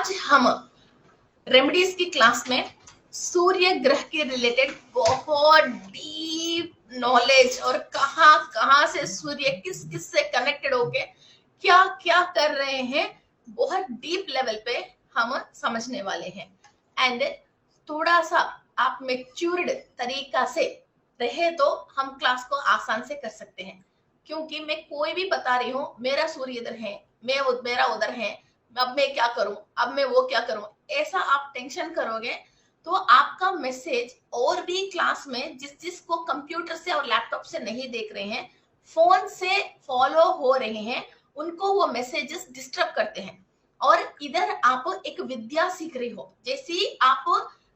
आज हम रेमेडीज की क्लास में सूर्य ग्रह के रिलेटेड बहुत डीप नॉलेज और कहां कहां से सूर्य किस किस से कनेक्टेड होके क्या क्या कर रहे हैं, बहुत डीप लेवल पे हम समझने वाले हैं। एंड थोड़ा सा आप मेच्योर्ड तरीका से रहे तो हम क्लास को आसान से कर सकते हैं, क्योंकि मैं कोई भी बता रही हूँ मेरा सूर्य इधर है, मेरा उधर है, अब मैं क्या करूं, अब मैं वो क्या करूं, ऐसा आप टेंशन करोगे तो आपका मैसेज और भी क्लास में जिसको कंप्यूटर से और लैपटॉप से नहीं देख रहे हैं, फोन से फॉलो हो रहे हैं, उनको वो मैसेजेस डिस्टर्ब करते हैं। और इधर आप एक विद्या सीख रही हो, जैसी आप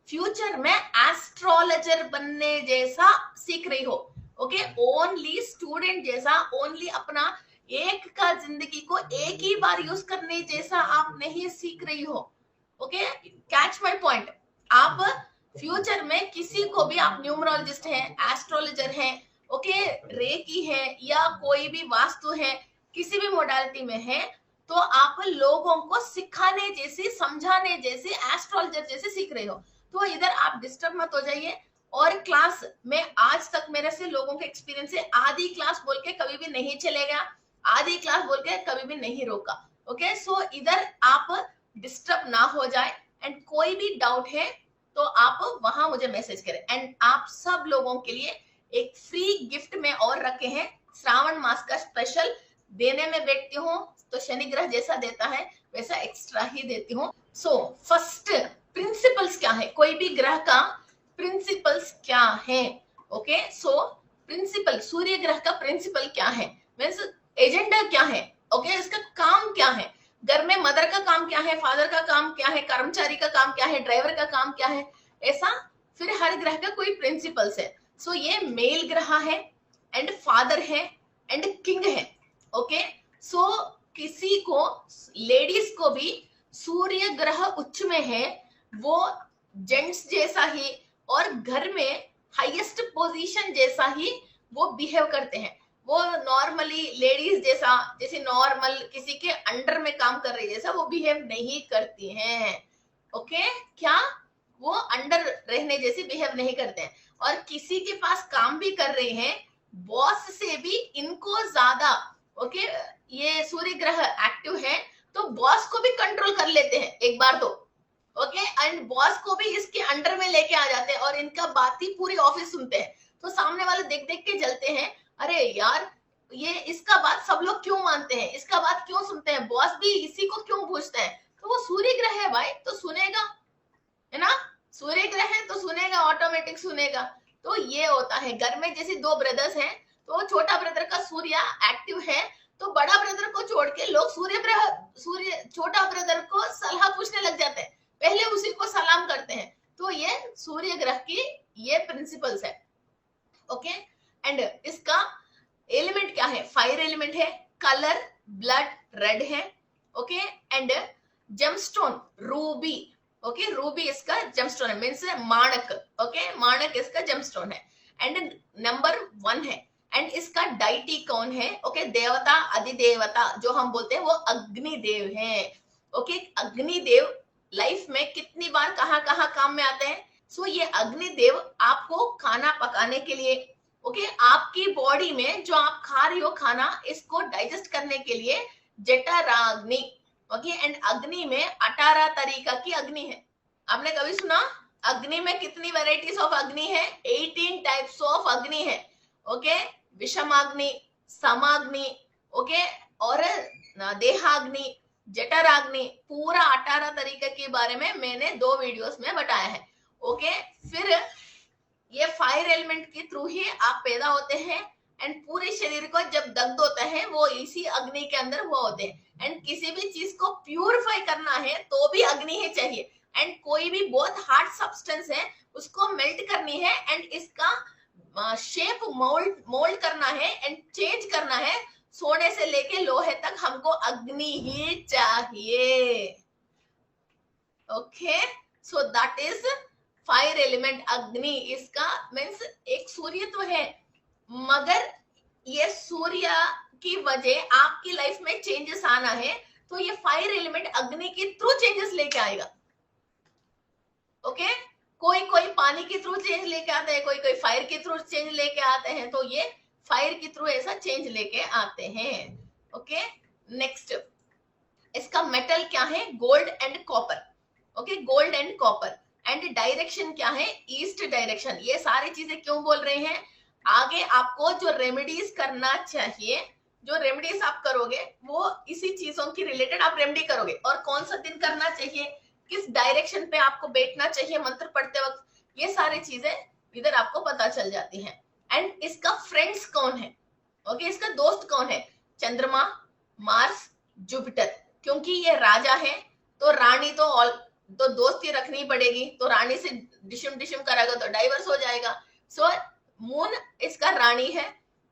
फ्यूचर में एस्ट्रोलॉजर बनने जैसा सीख रही हो। ओके, ओनली स्टूडेंट जैसा, ओनली अपना एक का जिंदगी को एक ही बार यूज करने जैसा आप नहीं सीख रही हो। Okay, catch my point. आप फ्यूचर में किसी को भी, आप न्यूमरोलॉजिस्ट हैं, एस्ट्रोलॉजर हैं, ओके, रेकी है या कोई भी वास्तु है, किसी भी मोडालिटी में है, तो आप लोगों को सिखाने जैसे, समझाने जैसे, एस्ट्रोलॉजर जैसे सीख रहे हो। तो इधर आप डिस्टर्ब मत हो जाइए। और क्लास में आज तक मेरे से लोगों के एक्सपीरियंस है, आधी क्लास बोल के कभी भी नहीं चलेगा, आधी क्लास बोल के कभी भी नहीं रोका। ओके, सो इधर आप डिस्टर्ब ना हो जाए। एंड कोई भी डाउट है तो आप वहां मुझे मैसेज करें। एंड आप सब लोगों के लिए एक फ्री गिफ्ट में और रखे हैं, श्रावण मास का स्पेशल। देने में बैठती हूँ तो शनि ग्रह जैसा देता है वैसा एक्स्ट्रा ही देती हूँ। सो फर्स्ट प्रिंसिपल्स क्या है, कोई भी ग्रह का प्रिंसिपल्स क्या है। ओके, सो प्रिंसिपल, सूर्य ग्रह का प्रिंसिपल क्या है, मीन्स एजेंडा क्या है। ओके, इसका काम क्या है, घर में मदर का काम क्या है, फादर का काम क्या है, कर्मचारी का काम क्या है, ड्राइवर का काम क्या है, ऐसा फिर हर ग्रह का कोई प्रिंसिपल्स है। सो ये मेल ग्रह है एंड फादर है एंड किंग है। ओके, सो किसी को, लेडीज को भी सूर्य ग्रह उच्च में है, वो जेंट्स जैसा ही और घर में हाईएस्ट पोजीशन जैसा ही वो बिहेव करते हैं। वो नॉर्मली लेडीज जैसा, जैसे नॉर्मल किसी के अंडर में काम कर रही जैसा वो बिहेव नहीं करती हैं। ओके, क्या वो अंडर रहने जैसे बिहेव नहीं करते हैं। और किसी के पास काम भी कर रहे हैं, बॉस से भी इनको ज्यादा, ओके, ये सूर्य ग्रह एक्टिव है तो बॉस को भी कंट्रोल कर लेते हैं एक बार तो। ओके, एंड बॉस को भी इसके अंडर में लेके आ जाते हैं और इनका बात ही पूरी ऑफिस सुनते हैं। तो सामने वाले देख देख के जलते हैं, अरे यार ये इसका बात सब लोग क्यों मानते हैं, इसका बात क्यों सुनते हैं, बॉस भी इसी को क्यों पूछते हैं। तो वो सूर्य ग्रह है भाई, तो सुनेगा, है ना, सूर्य ग्रह है तो सुनेगा, ऑटोमेटिक सुनेगा। तो ये होता है घर में, जैसे दो ब्रदर्स हैं तो छोटा ब्रदर का सूर्य एक्टिव है तो बड़ा ब्रदर को छोड़ के लोग सूर्य छोटा ब्रदर को सलाह पूछने लग जाते हैं, पहले उसी को सलाम करते हैं। तो ये सूर्य ग्रह की ये प्रिंसिपल्स है। ओके, एंड इसका एलिमेंट क्या है, फायर एलिमेंट है, कलर ब्लड रेड है। Okay, and gemstone Ruby. Okay, Ruby इसका जेमस्टोन है, मीन्स माणक। ओके, माणक इसका जेमस्टोन है एंड नंबर 1 है। एंड इसका डाइटी कौन है, ओके, देवता अधिदेवता जो हम बोलते हैं वो अग्निदेव है। ओके, अग्निदेव लाइफ में कितनी बार कहाँ कहाँ काम में आते हैं। सो ये अग्निदेव आपको खाना पकाने के लिए, ओके, आपकी बॉडी में जो आप खा रही हो खाना, इसको डाइजेस्ट करने के लिए जठराग्नि। ओके, एंड अग्नि में 18 तरीका की अग्नि है। आपने कभी सुना अग्नि में कितनी वेराइटीज ऑफ अग्नि है, 18 टाइप्स ऑफ अग्नि है। ओके, विषमाग्नि, समाग्नि, ओके, और देहाग्नि, जठराग्नि, पूरा 18 तरीके के बारे में मैंने 2 वीडियोस में बताया है। ओके, फिर ये फायर एलिमेंट के थ्रू ही आप पैदा होते हैं एंड पूरे शरीर को जब दग्ध होता है वो इसी अग्नि के अंदर वो होते हैं। एंड किसी भी चीज को प्यूरिफाई करना है तो भी अग्नि ही चाहिए। एंड कोई भी बहुत हार्ड सब्सटेंस है उसको मेल्ट करनी है एंड इसका शेप मोल्ड करना है एंड चेंज करना है, सोने से लेके लोहे तक हमको अग्नि ही चाहिए। Okay, so that is fire element अग्नि। इसका मीन्स एक सूर्य तो है, मगर ये सूर्य की वजह आपकी लाइफ में चेंजेस आना है तो तो ये फायर एलिमेंट अग्नि के थ्रू चेंजेस लेके आएगा। ओके, कोई कोई पानी के थ्रू चेंज लेके आते हैं, कोई कोई फायर के थ्रू चेंज लेके आते हैं, तो ये फायर के थ्रू ऐसा चेंज लेके आते हैं। ओके, नेक्स्ट इसका मेटल क्या है? Gold and copper. Okay, gold and copper. And direction क्या है? East direction. ये सारी चीजें क्यों बोल रहे हैं? आगे आपको जो रेमेडीज करना चाहिए, जो रेमेडीज आप करोगे वो इसी चीजों की रिलेटेड आप रेमेडी करोगे। और कौन सा दिन करना चाहिए, किस डायरेक्शन पे आपको बैठना चाहिए मंत्र पढ़ते वक्त, ये सारी चीजें इधर आपको पता चल जाती हैं। एंड इसका फ्रेंड्स कौन है? ओके, इसका दोस्त कौन है? चंद्रमा, मार्स, जुपिटर। क्योंकि ये राजा है तो रानी तो दोस्ती रखनी पड़ेगी, तो रानी से डिशम डिशम करेगा तो डाइवर्स हो जाएगा। सो मून इसका रानी है।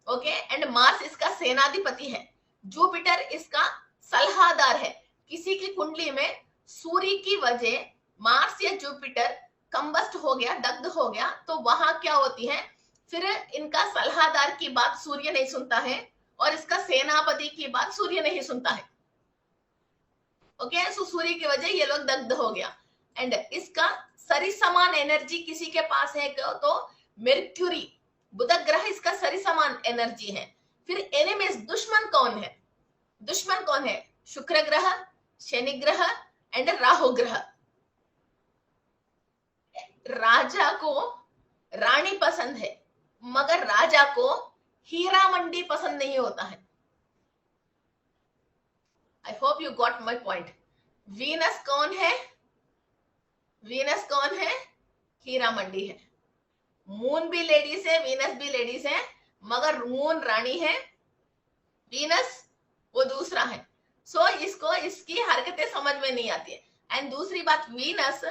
ओके, एंड मार्स इसका सेनाधिपति है। जुपिटर इसका सलाहदार है। किसी की कुंडली में सूर्य की वजह मार्स या जुपिटर कंबस्ट हो गया, दग्ध हो गया, तो वहां क्या होती है, फिर इनका सलाहदार की बात सूर्य नहीं सुनता है और इसका सेनापति की बात सूर्य नहीं सुनता है। ओके, सो सूर्य की वजह ये लोग दग्ध हो गया। एंड इसका सरिसमान एनर्जी किसी के पास है तो मर्क्यूरी, बुध ग्रह इसका सरिसमान एनर्जी है। फिर एनिमीज, दुश्मन कौन है? दुश्मन कौन है? शुक्र ग्रह, शनि ग्रह एंड राहु ग्रह। राजा को रानी पसंद है मगर राजा को हीरा मंडी पसंद नहीं होता है। I hope you got my point. Venus कौन है? वीनस कौन है? हीरा मंडी है। मून भी लेडीज है, वीनस भी लेडीज है, मगर मून रानी है, वीनस वो दूसरा है। सो इसको इसकी हरकतें समझ में नहीं आती है। एंड दूसरी बात, वीनस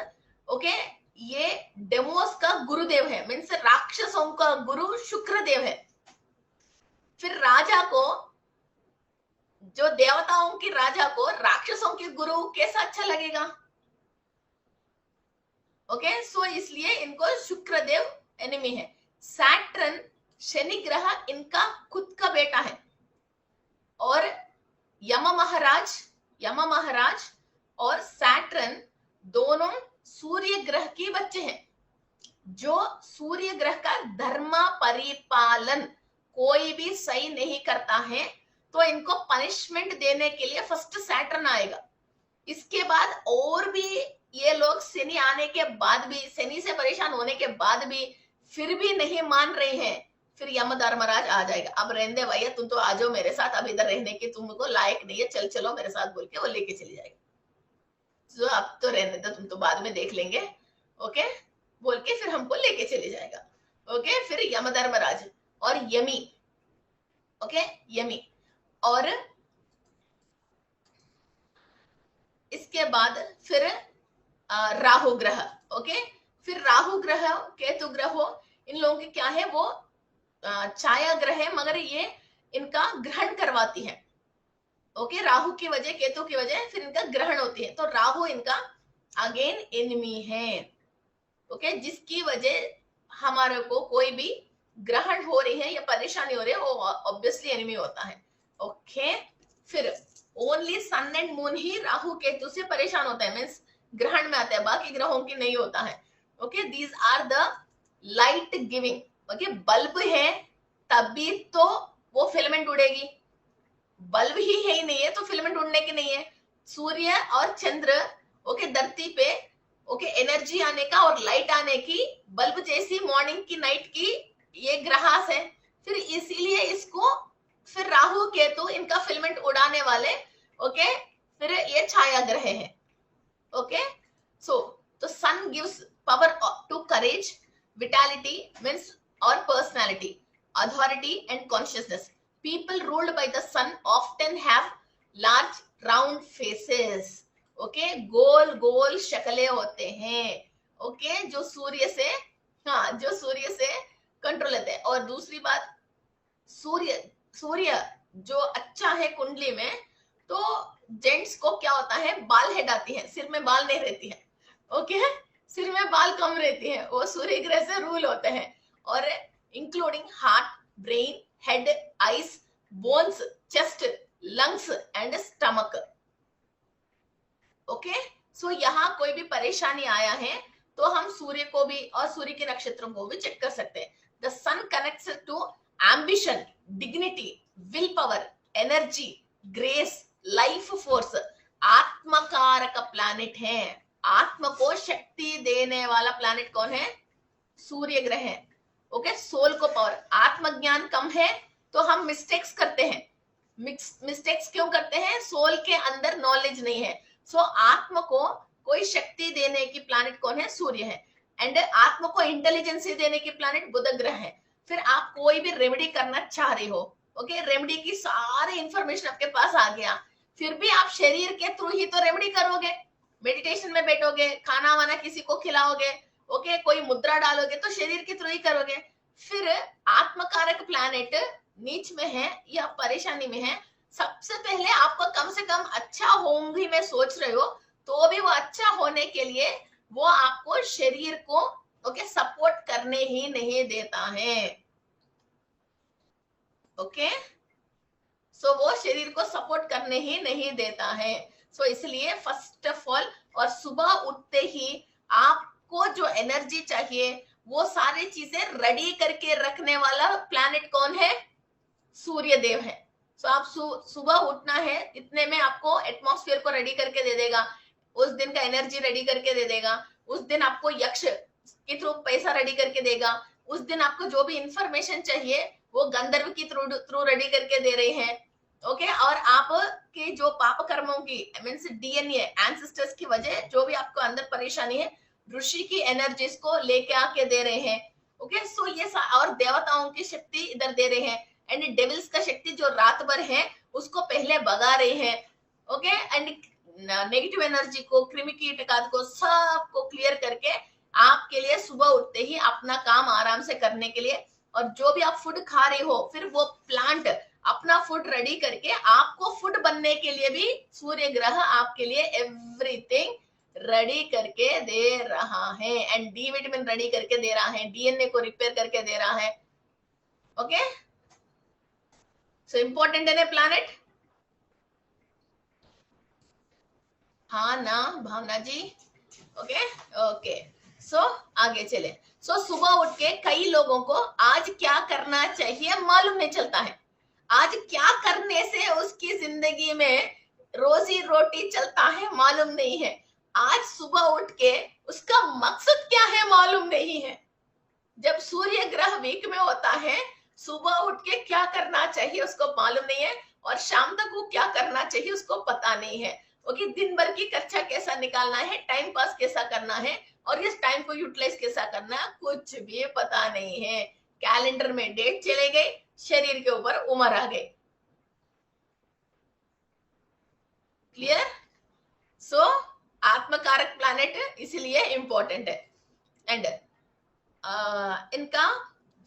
ओके ये डेमोस का गुरुदेव है, मीन्स राक्षसों का गुरु शुक्र देव है। फिर राजा को, जो देवताओं की राजा को राक्षसों के गुरु कैसा अच्छा लगेगा? ओके, सो इसलिए इनको शुक्र देव एनिमी है। सैटर्न, शनि ग्रह इनका खुद का बेटा है। और यम महाराज और सैटर्न दोनों सूर्य ग्रह के बच्चे हैं। जो सूर्य ग्रह का धर्म परिपालन कोई भी सही नहीं करता है तो इनको पनिशमेंट देने के लिए फर्स्ट सैटर्न आएगा। इसके बाद और भी ये लोग शनि आने के बाद भी, शनि से परेशान होने के बाद भी फिर भी नहीं मान रहे हैं, फिर यमधर्मराज आ जाएगा। अब रहने भैया, तुम तो आ जाओ मेरे साथ, अब इधर रहने के तुमको लायक नहीं है, चलो मेरे साथ बोल के वो लेके चली जाएगा। तो अब तो रहने दो, तुम तो बाद में देख लेंगे, ओके बोल के फिर हमको लेके चले जाएगा। ओके, फिर यमधर्मराज और यमी, ओके यमी। और इसके बाद फिर राहु ग्रह। ओके, फिर राहु ग्रह, केतु ग्रह, इन लोगों के क्या है, वो छाया ग्रह है मगर ये इनका ग्रहण करवाती है। ओके, राहु की वजह, केतु की वजह फिर इनका ग्रहण होती है। तो राहु इनका अगेन एनिमी है। ओके, जिसकी वजह हमारे को कोई भी ग्रहण हो रही है या परेशानी हो रही है वो ऑब्वियसली एनिमी होता है। ओके, फिर ओनली सन एंड मून ही राहु केतु से परेशान होता है, मीन्स ग्रहण में आता है, बाकी ग्रहों की नहीं होता है। Okay, these are the light giving. Okay, bulb है तभी तो वो फिलामेंट उड़ेगी, बल्ब ही नहीं है तो फिलामेंट उड़ने की नहीं है। सूर्य और चंद्र ओके धरती पे ओके एनर्जी आने का और लाइट आने की, बल्ब जैसी मॉर्निंग की नाइट की ये ग्रास है। फिर इसीलिए इसको फिर राहु केतु इनका फिलामेंट उड़ाने वाले। ओके, फिर ये छाया ग्रह है। ओके, सो तो sun gives power to courage, vitality means or personality, authority and consciousness. People ruled by the sun often have large round faces. Okay, गोल गोल शक्लें होते हैं। ओके, जो सूर्य से, हाँ जो सूर्य से कंट्रोल लेते हैं। और दूसरी बात, सूर्य जो अच्छा है कुंडली में, तो जेंट्स को क्या होता है, बाल हेड आती है, सिर में बाल नहीं रहती है। ओके, सिर में बाल कम रहती है, वो सूर्य ग्रह से रूल होते हैं। और including heart, brain, head, eyes, bones, chest, lungs and stomach. Okay, so यहाँ कोई भी परेशानी आया है तो हम सूर्य को भी और सूर्य के नक्षत्रों को भी चेक कर सकते हैं. The sun connects to ambition, dignity, will power, energy, grace, life force. आत्मकारक प्लैनेट है. आत्म को शक्ति देने वाला प्लैनेट कौन है? सूर्य ग्रह है. ओके, सोल को पावर. आत्मज्ञान कम है तो हम मिस्टेक्स करते हैं. मिस्टेक्स क्यों करते हैं? सोल के अंदर नॉलेज नहीं है. सो आत्म को कोई शक्ति देने की प्लैनेट कौन है? सूर्य है. एंड आत्म को इंटेलिजेंस देने की प्लैनेट बुध ग्रह है. फिर आप कोई भी रेमेडी करना चाह रहे हो, ओके, रेमेडी की सारी इंफॉर्मेशन आपके पास आ गया, फिर भी आप शरीर के थ्रू ही तो रेमेडी करोगे. मेडिटेशन में बैठोगे, खाना वाना किसी को खिलाओगे, ओके, कोई मुद्रा डालोगे तो शरीर के थ्रू ही करोगे. फिर आत्मकारक प्लैनेट नीच में है या परेशानी में है, सबसे पहले आपको कम से कम अच्छा होंगी मैं सोच रहे हो, तो भी वो अच्छा होने के लिए वो आपको शरीर को ओके सपोर्ट करने ही नहीं देता है. ओके, सो वो शरीर को सपोर्ट करने ही नहीं देता है. सो इसलिए फर्स्ट ऑफ ऑल, और सुबह उठते ही आपको जो एनर्जी चाहिए वो सारी चीजें रेडी करके रखने वाला प्लैनेट कौन है? सूर्य देव है. सो आप सुबह उठना है, इतने में आपको एटमॉस्फेयर को रेडी करके दे देगा, उस दिन का एनर्जी रेडी करके दे देगा, उस दिन आपको यक्ष के थ्रू पैसा रेडी करके देगा, उस दिन आपको जो भी इंफॉर्मेशन चाहिए वो गंधर्व की थ्रू रेडी करके दे रहे हैं. ओके, और आपके जो पाप कर्मों की मीन्स डीएनए एंसेस्टर्स की वजह जो भी आपको अंदर परेशानी है, ऋषि की एनर्जीज को लेके आके दे रहे हैं. ओके, सो ये और देवताओं की शक्ति इधर दे रहे हैं. एंड डेविल्स का शक्ति जो रात भर है उसको पहले भगा रहे हैं. ओके, एंड नेगेटिव एनर्जी को, कृमि कीटकाद को, सबको क्लियर करके आपके लिए सुबह उठते ही अपना काम आराम से करने के लिए, और जो भी आप फूड खा रहे हो फिर वो प्लांट अपना फूड रेडी करके आपको फूड बनने के लिए भी सूर्य ग्रह आपके लिए एवरीथिंग रेडी करके दे रहा है. एंड डी विटामिन रेडी करके दे रहा है, डीएनए को रिपेयर करके दे रहा है. ओके, सो इम्पोर्टेंट है ना प्लैनेट? हाँ ना भावना जी? ओके ओके, सो आगे चले. सो सुबह उठ के कई लोगों को आज क्या करना चाहिए मालूम नहीं चलता है. आज क्या करने से उसकी जिंदगी में रोजी रोटी चलता है मालूम नहीं है. आज सुबह उठ के उसका मकसद क्या है मालूम नहीं है. जब सूर्य ग्रह वीक में होता है, सुबह उठ के क्या करना चाहिए उसको मालूम नहीं है, और शाम तक वो क्या करना चाहिए उसको पता नहीं है. ओके, दिन भर की खर्चा कैसा निकालना है, टाइम पास कैसा करना है, और इस टाइम को यूटिलाइज कैसा करना है, कुछ भी पता नहीं है. कैलेंडर में डेट चले गए, शरीर के ऊपर उम्र आ गई. क्लियर? सो आत्मकारक प्लैनेट इसलिए इंपॉर्टेंट है. एंड इनका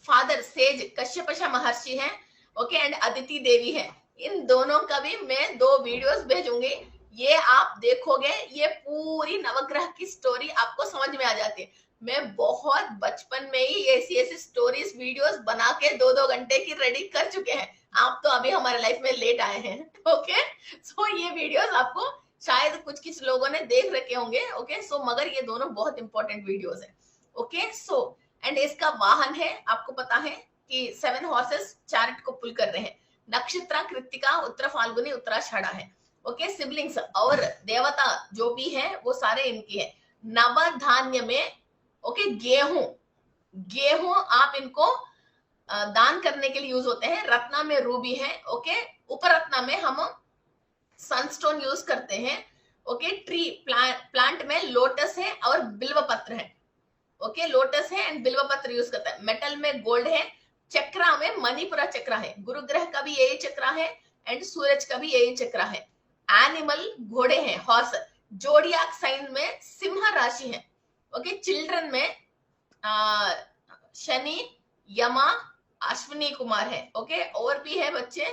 फादर सेज कश्यपशा महर्षि हैं. ओके, एंड अदिति देवी है. इन दोनों का भी मैं 2 वीडियोस भेजूंगी, ये आप देखोगे, ये पूरी नवग्रह की स्टोरी आपको समझ में आ जाती है. मैं बहुत बचपन में ही ऐसी ऐसी स्टोरीज वीडियोस बना के 2-2 घंटे की रेडी कर चुके हैं. आप तो अभी हमारे लाइफ में लेट आए हैं. ओके, सो ये वीडियोस आपको शायद कुछ लोगों ने देख रखे होंगे. ओके, सो मगर ये दोनों बहुत इंपॉर्टेंट वीडियोस है. ओके, सो एंड इसका वाहन है, आपको पता है कि 7 हॉर्सेस चैरिट को पुल कर रहे हैं. नक्षत्र कृत्तिका, उत्तर फाल्गुनी, उत्तराषाढ़ा है. ओके, सिबलिंग्स और देवता जो भी है वो सारे इनकी है. नवधान्य में ओके गेहूं आप इनको दान करने के लिए यूज होते हैं. रत्ना में रूबी है. ओके, उपरत्ना में हम सनस्टोन यूज करते हैं. ओके, ट्री प्लांट में लोटस है और बिल्व पत्र है. ओके, लोटस है एंड बिल्व पत्र यूज करता है. मेटल में गोल्ड है. चक्रा में मणिपुरा चक्रा है. गुरु ग्रह का भी यही चक्रा है एंड सूरज का भी यही चक्रा है. एनिमल घोड़े हैं, हॉर्स. जोडियाक साइन में सिंह राशि है. ओके, चिल्ड्रन में शनि, यमा, अश्विनी कुमार है. ओके, और भी है बच्चे.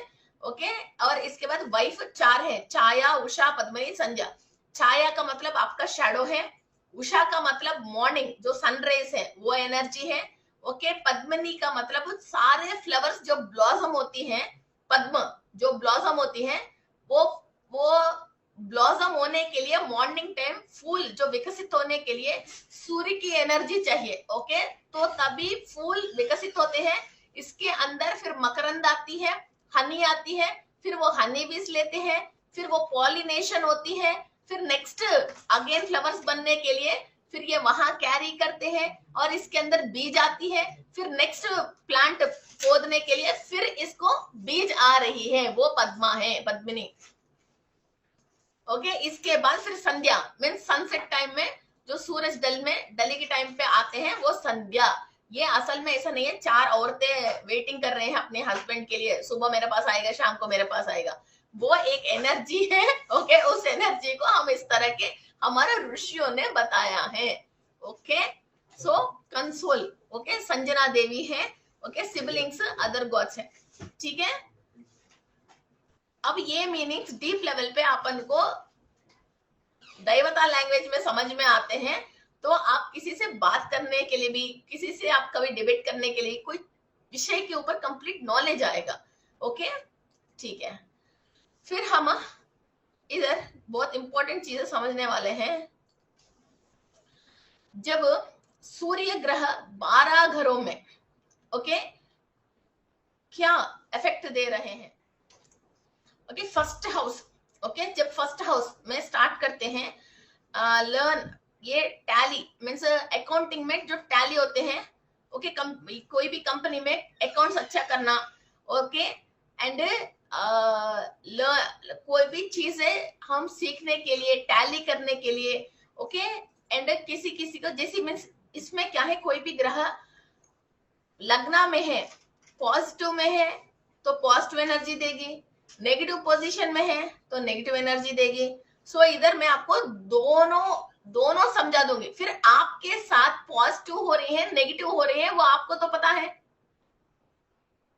ओके, और इसके बाद वाइफ 4 है, छाया, उषा, पद्मिनी, संध्या. छाया का मतलब आपका शैडो है. उषा का मतलब मॉर्निंग जो सनराइज है वो एनर्जी है. ओके, पद्मिनी का मतलब सारे फ्लावर्स जो ब्लॉसम होती हैं, पद्म जो ब्लॉसम होती हैं वो ब्लॉसम होने के लिए मॉर्निंग टाइम फूल जो विकसित होने के लिए सूर्य की एनर्जी चाहिए। ओके, तो तभी फूल विकसित होते हैं। इसके अंदर फिर मकरंद आती है, हनी आती है, फिर वो हनी बीज लेते हैं, फिर वो पॉलिनेशन होती है, फिर नेक्स्ट अगेन फ्लावर्स बनने के लिए फिर ये वहां कैरी करते हैं और इसके अंदर बीज आती है, फिर नेक्स्ट प्लांट खोदने के लिए फिर इसको बीज आ रही है, वो पद्मा है, पद्मिनी। ओके, इसके बाद फिर संध्या मीन सनसेट टाइम में जो सूरज डले के टाइम पे आते हैं वो संध्या। ये असल में ऐसा नहीं है 4 औरतें वेटिंग कर रहे हैं अपने हस्बैंड के लिए, सुबह मेरे पास आएगा, शाम को मेरे पास आएगा, वो एक एनर्जी है। ओके, उस एनर्जी को हम इस तरह के हमारे ऋषियों ने बताया है। ओके, सो कंसोल, ओके, संजना देवी है। ओके, सिबलिंग्स अदर गॉड्स है, ठीक है। अब ये मीनिंग्स डीप लेवल पे अपन को दैवता लैंग्वेज में समझ में आते हैं, तो आप किसी से बात करने के लिए भी, किसी से आप कभी डिबेट करने के लिए कोई विषय के ऊपर कंप्लीट नॉलेज आएगा। ओके, ठीक है। फिर हम इधर बहुत इंपॉर्टेंट चीजें समझने वाले हैं। जब सूर्य ग्रह 12 घरों में ओके क्या इफेक्ट दे रहे हैं। ओके, फर्स्ट हाउस, ओके, जब फर्स्ट हाउस में स्टार्ट करते हैं लर्न, ये टैली मीन्स अकाउंटिंग में जो टैली होते हैं, ओके, कोई भी कंपनी में अकाउंट्स अच्छा करना, ओके, एंड कोई भी चीजें हम सीखने के लिए, टैली करने के लिए, ओके, एंड किसी किसी को जैसी मीन्स इसमें क्या है, कोई भी ग्रह लग्न में है, पॉजिटिव में है तो पॉजिटिव एनर्जी देगी, नेगेटिव पोजीशन में है तो नेगेटिव एनर्जी देगी। सो इधर मैं आपको दोनों समझा दूंगी। फिर आपके साथ पॉजिटिव हो रही है, नेगेटिव हो रही है, वो आपको तो पता है,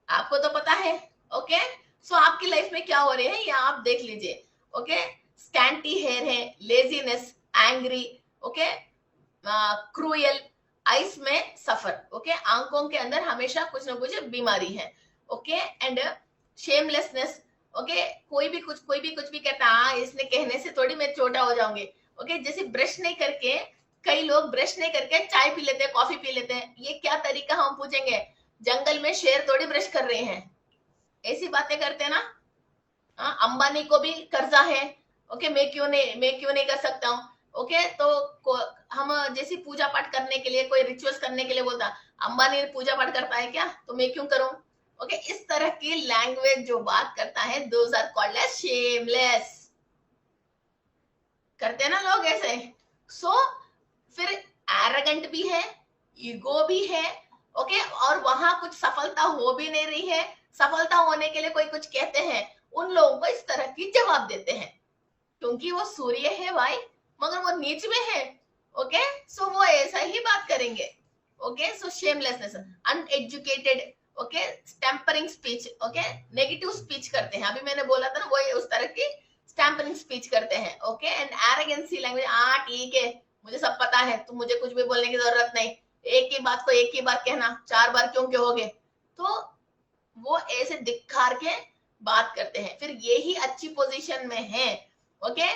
आपको तो पता है। ओके, सो आपकी लाइफ में क्या हो रहे हैं ये आप देख लीजिए। ओके, स्कैंटी हेयर है, laziness, angry, okay, cruel, ice में सफर, ओके, आंखों के अंदर हमेशा कुछ ना कुछ बीमारी है। ओके, एंड शेमलेसनेस, ओके, कोई भी कुछ भी कहता है, हाँ इसने कहने से थोड़ी मैं छोटा हो जाऊंगी। ओके, जैसे ब्रश नहीं करके, कई लोग ब्रश नहीं करके चाय पी लेते हैं, कॉफी पी लेते हैं, ये क्या तरीका, हम पूछेंगे जंगल में शेर थोड़ी ब्रश कर रहे हैं, ऐसी बातें करते हैं ना। अंबानी को भी कर्जा है, ओके, मैं क्यों नहीं कर सकता हूँ। ओके, तो हम जैसे पूजा पाठ करने के लिए, कोई रिचुअल्स करने के लिए बोलता, अंबानी पूजा पाठ करता है क्या, तो मैं क्यों करूं। ओके, इस तरह की लैंग्वेज जो बात करता है, those are called as shameless. करते हैं ना लोग ऐसे। सो फिर एरोगेंट भी है, ईगो भी है, ओके, और वहां कुछ सफलता हो भी नहीं रही है, सफलता होने के लिए कोई कुछ कहते हैं, उन लोगों को इस तरह की जवाब देते हैं, क्योंकि वो सूर्य है भाई, मगर वो नीच में है। ओके, सो वो ऐसा ही बात करेंगे। Okay, so shamelessness, uneducated, okay, stammering speech, okay, negative speech करते हैं, अभी मैंने बोला था ना, वो उस तरह की स्टैम्परिंग स्पीच करते हैं। ओके, एंड एरोगेंसी लैंग्वेज, ठीक है मुझे सब पता है, तुम मुझे कुछ भी बोलने की जरूरत नहीं, एक ही बात को एक ही बार कहना, 4 बार क्यों कहोगे। तो वो ऐसे दिखार के बात करते हैं, फिर यही अच्छी पोजीशन में है। ओके,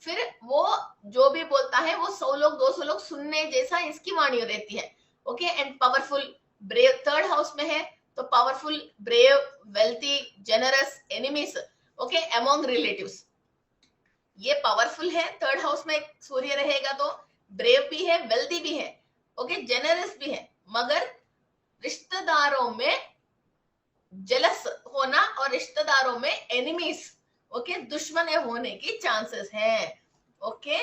फिर वो जो भी बोलता है वो 100 लोग 200 लोग सुनने जैसा इसकी वाणी रहती है। Okay, and powerful, brave, third house में है तो powerful, brave, wealthy, generous, enemies, okay, among relatives, ये पावरफुल है। थर्ड हाउस में सूर्य रहेगा तो ब्रेव भी है, वेल्थी भी है, ओके, जेनरस भी है, मगर रिश्तेदारों में जेलस होना और रिश्तेदारों में एनिमीज, ओके, दुश्मन होने की चांसेस है। ओके,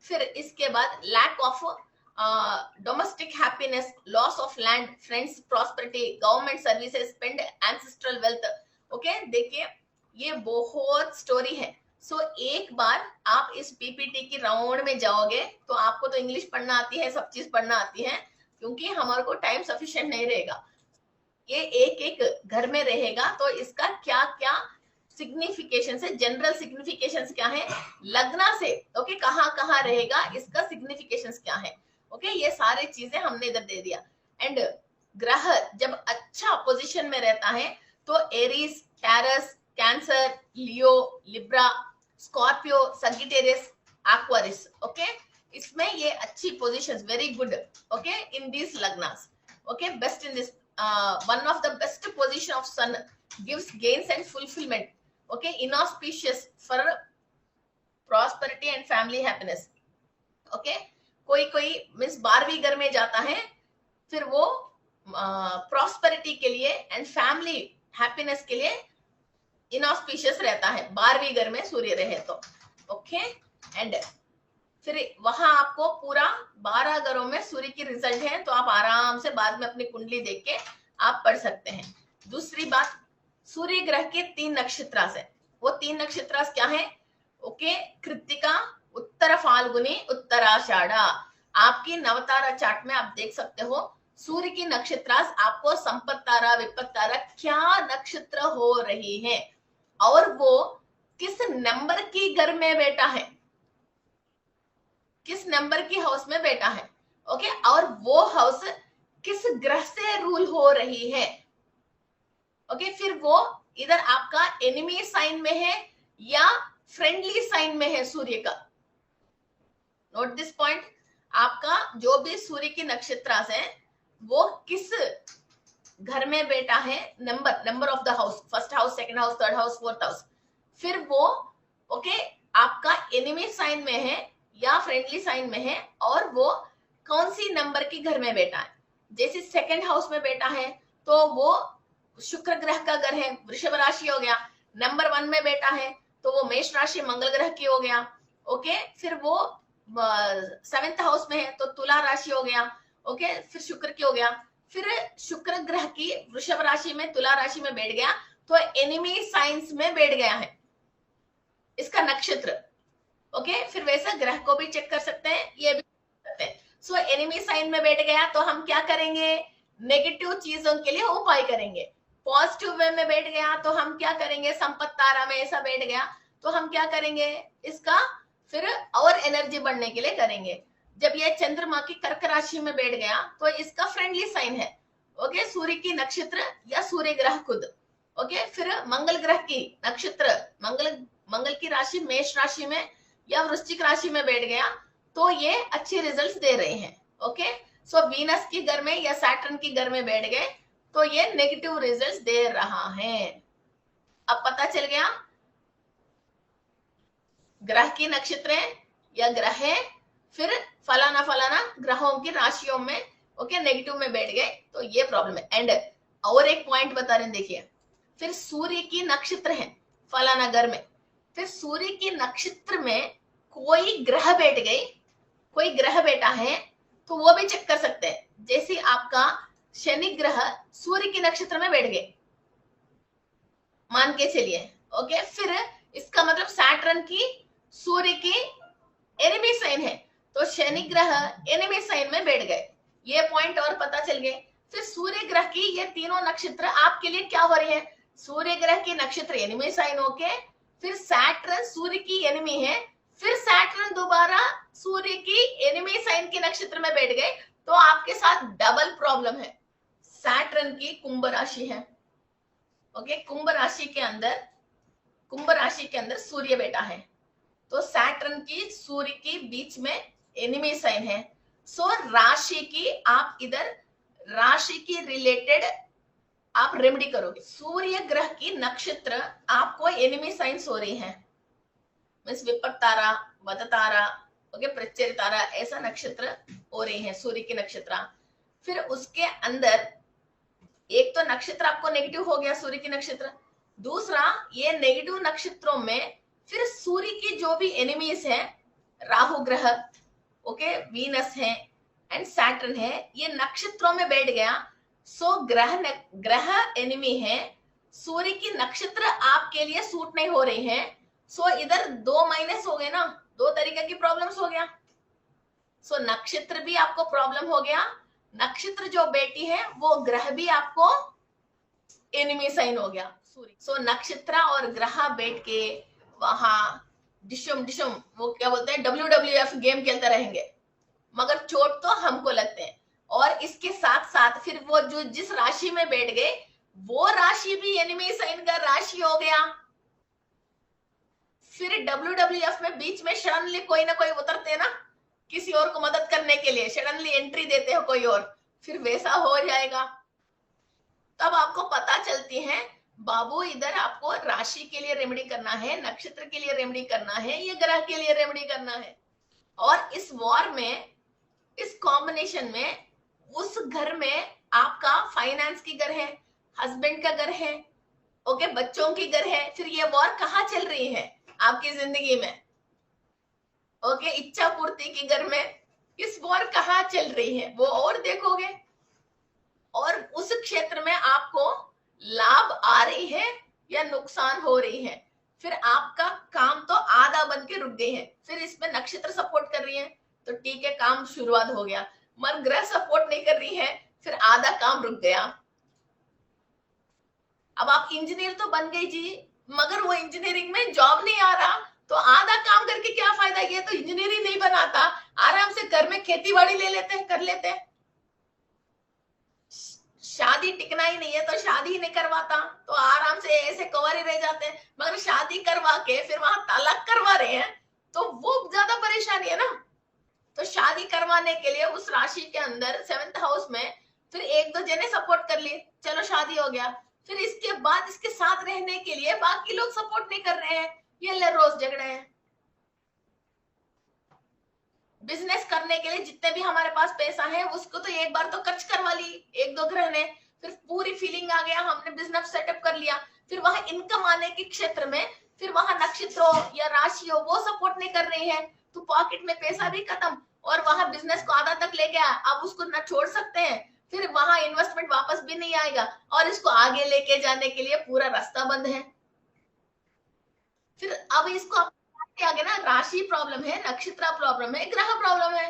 फिर इसके बाद lack of domestic happiness, loss of land, friends, prosperity, government services, spend ancestral wealth. Okay, देखिए ये बहुत स्टोरी है। सो एक बार आप इस पीपीटी की राउंड में जाओगे तो आपको तो इंग्लिश पढ़ना आती है, सब चीज पढ़ना आती है, क्योंकि हमारे को टाइम सफिशिएंट नहीं रहेगा, ये एक एक घर में रहेगा, तो इसका क्या क्या सिग्निफिकेशन है, जनरल सिग्निफिकेशन क्या है, लग्न से, ओके, कहाँ कहाँ रहेगा, इसका सिग्निफिकेशन क्या है। ओके, ये सारी चीजें हमने इधर दे दिया। एंड ग्रह जब अच्छा पोजीशन में रहता है तो Aries, Taurus, Cancer, Leo, Libra, Scorpio, Sagittarius, Aquarius, okay, इसमें ये अच्छी positions, very good, okay, in this lagnas, okay, best in this, one of the best position of sun gives gains and fulfillment, okay, inauspicious for prosperity and family happiness, okay, कोई कोई means 12वीं घर में जाता है, फिर वो प्रॉस्पेरिटी के लिए एंड फैमिली हैप्पीनेस के लिए इनऑस्पिशियस रहता है, 12वीं घर में सूर्य रहे तो, ओके, एंड फिर वहां आपको पूरा 12 घरों में सूर्य की रिजल्ट है, तो आप आराम से बाद में अपनी कुंडली देख के आप पढ़ सकते हैं। दूसरी बात, सूर्य ग्रह के 3 नक्षत्र है, वो 3 नक्षत्र क्या है, ओके, कृत्तिका, उत्तर फाल्गुनी, उत्तराषाढ़ा। आपकी नवतारा चार्ट में आप देख सकते हो सूर्य की नक्षत्र आपको संपत तारा, विपत तारा क्या नक्षत्र हो रही है और वो किस नंबर की घर में बैठा है, किस नंबर की हाउस में बैठा है, ओके, और वो हाउस किस ग्रह से रूल हो रही है, ओके, फिर वो इधर आपका एनिमी साइन में है या फ्रेंडली साइन में है सूर्य का। नोट दिस पॉइंट, आपका जो भी सूर्य की नक्षत्र है वो किस घर में बैठा है, number of the house, first house, second house, third house, fourth house, फिर वो ओके आपका एनिमी साइन में है या फ्रेंडली साइन में है और वो कौन सी नंबर की घर में बैठा है। जैसे सेकंड हाउस में बैठा है तो वो शुक्र ग्रह का घर है, वृषभ राशि हो गया। नंबर 1 में बैठा है तो वो मेष राशि मंगल ग्रह की हो गया, ओके, फिर वो 7th हाउस में है तो तुला राशि हो गया, ओके, फिर शुक्र की हो गया, फिर शुक्र ग्रह की वृषभ राशि में, तुला राशि में बैठ गया तो एनिमी साइंस में बैठ गया है इसका नक्षत्र, ओके, फिर वैसा ग्रह को भी चेक कर सकते हैं, ये भी कर सकते हैं। सो एनिमी साइन में बैठ गया तो हम क्या करेंगे, नेगेटिव चीजों के लिए उपाय करेंगे। पॉजिटिव वे में बैठ गया तो हम क्या करेंगे, संपत तारा में ऐसा बैठ गया तो हम क्या करेंगे, इसका फिर और एनर्जी बढ़ने के लिए करेंगे। जब ये चंद्रमा की कर्क राशि में बैठ गया तो इसका फ्रेंडली साइन है, ओके, सूर्य की नक्षत्र या सूर्य ग्रह खुद, ओके, फिर मंगल ग्रह की नक्षत्र, मंगल की राशि मेष राशि में या वृश्चिक राशि में बैठ गया तो ये अच्छे रिजल्ट्स दे रहे हैं, ओके। सो वीनस की घर में या सैटर्न की घर में बैठ गए तो ये नेगेटिव रिजल्ट्स दे रहा है। अब पता चल गया ग्रह की नक्षत्र या ग्रह है, फिर फलाना फलाना ग्रहों की राशियों में ओके नेगेटिव में बैठ गए तो ये प्रॉब्लम है। एंड और एक पॉइंट बता रहे हैं, देखिए, फिर सूर्य की नक्षत्र है फलाना घर में, फिर सूर्य की नक्षत्र में कोई ग्रह बैठ गई, कोई ग्रह बैठा है तो वो भी चेक कर सकते हैं। जैसे आपका शनि ग्रह सूर्य की नक्षत्र में बैठ गए मान के चलिए, ओके, फिर इसका मतलब सैटर्न की सूर्य की एनिमी साइन है तो शनि ग्रह एनिमी साइन में बैठ गए, ये पॉइंट और पता चल गए। फिर सूर्य ग्रह की ये तीनों नक्षत्र आपके लिए क्या हो रही है, सूर्य ग्रह की नक्षत्र एनिमी साइन होके, फिर सैटर्न सूर्य की एनिमी है, फिर सैटर्न दोबारा सूर्य की एनिमी साइन के नक्षत्र में बैठ गए तो आपके साथ डबल प्रॉब्लम है। सैटर्न की कुंभ राशि है, ओके, कुंभ राशि के अंदर सूर्य बैठा है तो सैटर्न की सूर्य के बीच में एनिमी साइन है। सो राशि की आप इधर राशि की रिलेटेड आप रेमेडी करोगे। सूर्य ग्रह की नक्षत्र आपको एनिमी साइंस हो रही है, मीन्स विपत तारा, वद तारा, ओके, प्रत्यय तारा, ऐसा नक्षत्र हो रही है सूर्य की नक्षत्र। फिर उसके अंदर एक तो नक्षत्र आपको नेगेटिव हो गया सूर्य की नक्षत्र, दूसरा ये नेगेटिव नक्षत्रों में फिर सूर्य की जो भी एनिमीज है, राहु ग्रह, ओके, वीनस है एंड सैटर्न है, ये नक्षत्रों में बैठ गया। सो ग्रह एनिमी है, सूर्य की नक्षत्र आपके लिए सूट नहीं हो रही है। सो इधर 2 माइनस हो गए ना, 2 तरीके की प्रॉब्लम्स हो गया। सो नक्षत्र भी आपको प्रॉब्लम हो गया, नक्षत्र जो बेटी है वो ग्रह भी आपको एनिमी साइन हो गया सूर्य। सो नक्षत्र और ग्रह बैठ के वहां डिशम वो क्या बोलते हैं WWF गेम खेलते रहेंगे, मगर चोट तो हमको लगते हैं। और इसके साथ साथ फिर वो जो जिस राशि में बैठ गए वो राशि भी एनिमी साइन का राशि हो गया। फिर WWF में बीच में सडनली कोई ना कोई उतरते हैं ना, किसी और को मदद करने के लिए सडनली एंट्री देते हो कोई और, फिर वैसा हो जाएगा। तब आपको पता चलती है बाबू इधर आपको राशि के लिए रेमेडी करना है, नक्षत्र के लिए रेमेडी करना है, ये ग्रह के लिए रेमेडी करना है। और इस वॉर में, इस कॉम्बिनेशन में, उस घर में आपका फाइनेंस की घर है, हस्बैंड का घर है, ओके, बच्चों की घर है। फिर ये वॉर कहाँ चल रही है आपकी जिंदगी में, ओके, इच्छा पूर्ति की घर में इस वॉर कहाँ चल रही है वो और देखोगे। और उस क्षेत्र में आपको लाभ आ रही है या नुकसान हो रही है। फिर आपका काम तो आधा बन के रुक गई है, फिर इसमें नक्षत्र सपोर्ट कर रही है तो ठीक है, काम शुरुआत हो गया। मगर ग्रह सपोर्ट नहीं कर रही है, फिर आधा काम रुक गया। अब आप इंजीनियर तो बन गई जी, मगर वो इंजीनियरिंग में जॉब नहीं आ रहा, तो आधा काम करके क्या फायदा, ये तो इंजीनियरिंग नहीं बनाता, आराम से घर में खेती बाड़ी ले लेते हैं, कर लेते हैं। शादी टिकना ही नहीं है तो शादी ही नहीं करवाता, तो आराम से ऐसे कुंवारे रह जाते हैं। मगर शादी करवा के फिर वहां तलाक करवा रहे हैं, तो वो ज्यादा परेशानी है ना। तो शादी करवाने के लिए उस राशि के अंदर 7th हाउस में फिर एक दो जने सपोर्ट कर लिए, चलो शादी हो गया। फिर इसके बाद इसके साथ रहने के लिए बाकी लोग सपोर्ट नहीं कर रहे हैं, ये रोज झगड़े हैं। बिजनेस करने के लिए जितने भी हमारे पास पैसा है उसको तो एक बार तो खर्च करवा ली एक दो ग्रह ने, फिर पूरी फीलिंग आ गया, हमने बिजनेस सेटअप कर लिया। फिर वहां इनकम आने के क्षेत्र में फिर वहां नक्षत्रों या राशियों वो सपोर्ट नहीं कर रही है, तो पॉकेट में पैसा भी खत्म और वहां बिजनेस को आधा तक ले गया, अब उसको ना छोड़ सकते हैं, फिर वहां इन्वेस्टमेंट वापस भी नहीं आएगा और इसको आगे लेके जाने के लिए पूरा रास्ता बंद है। फिर अब इसको आगे ना राशि प्रॉब्लम है, नक्षत्र प्रॉब्लम है, ग्रह प्रॉब्लम है।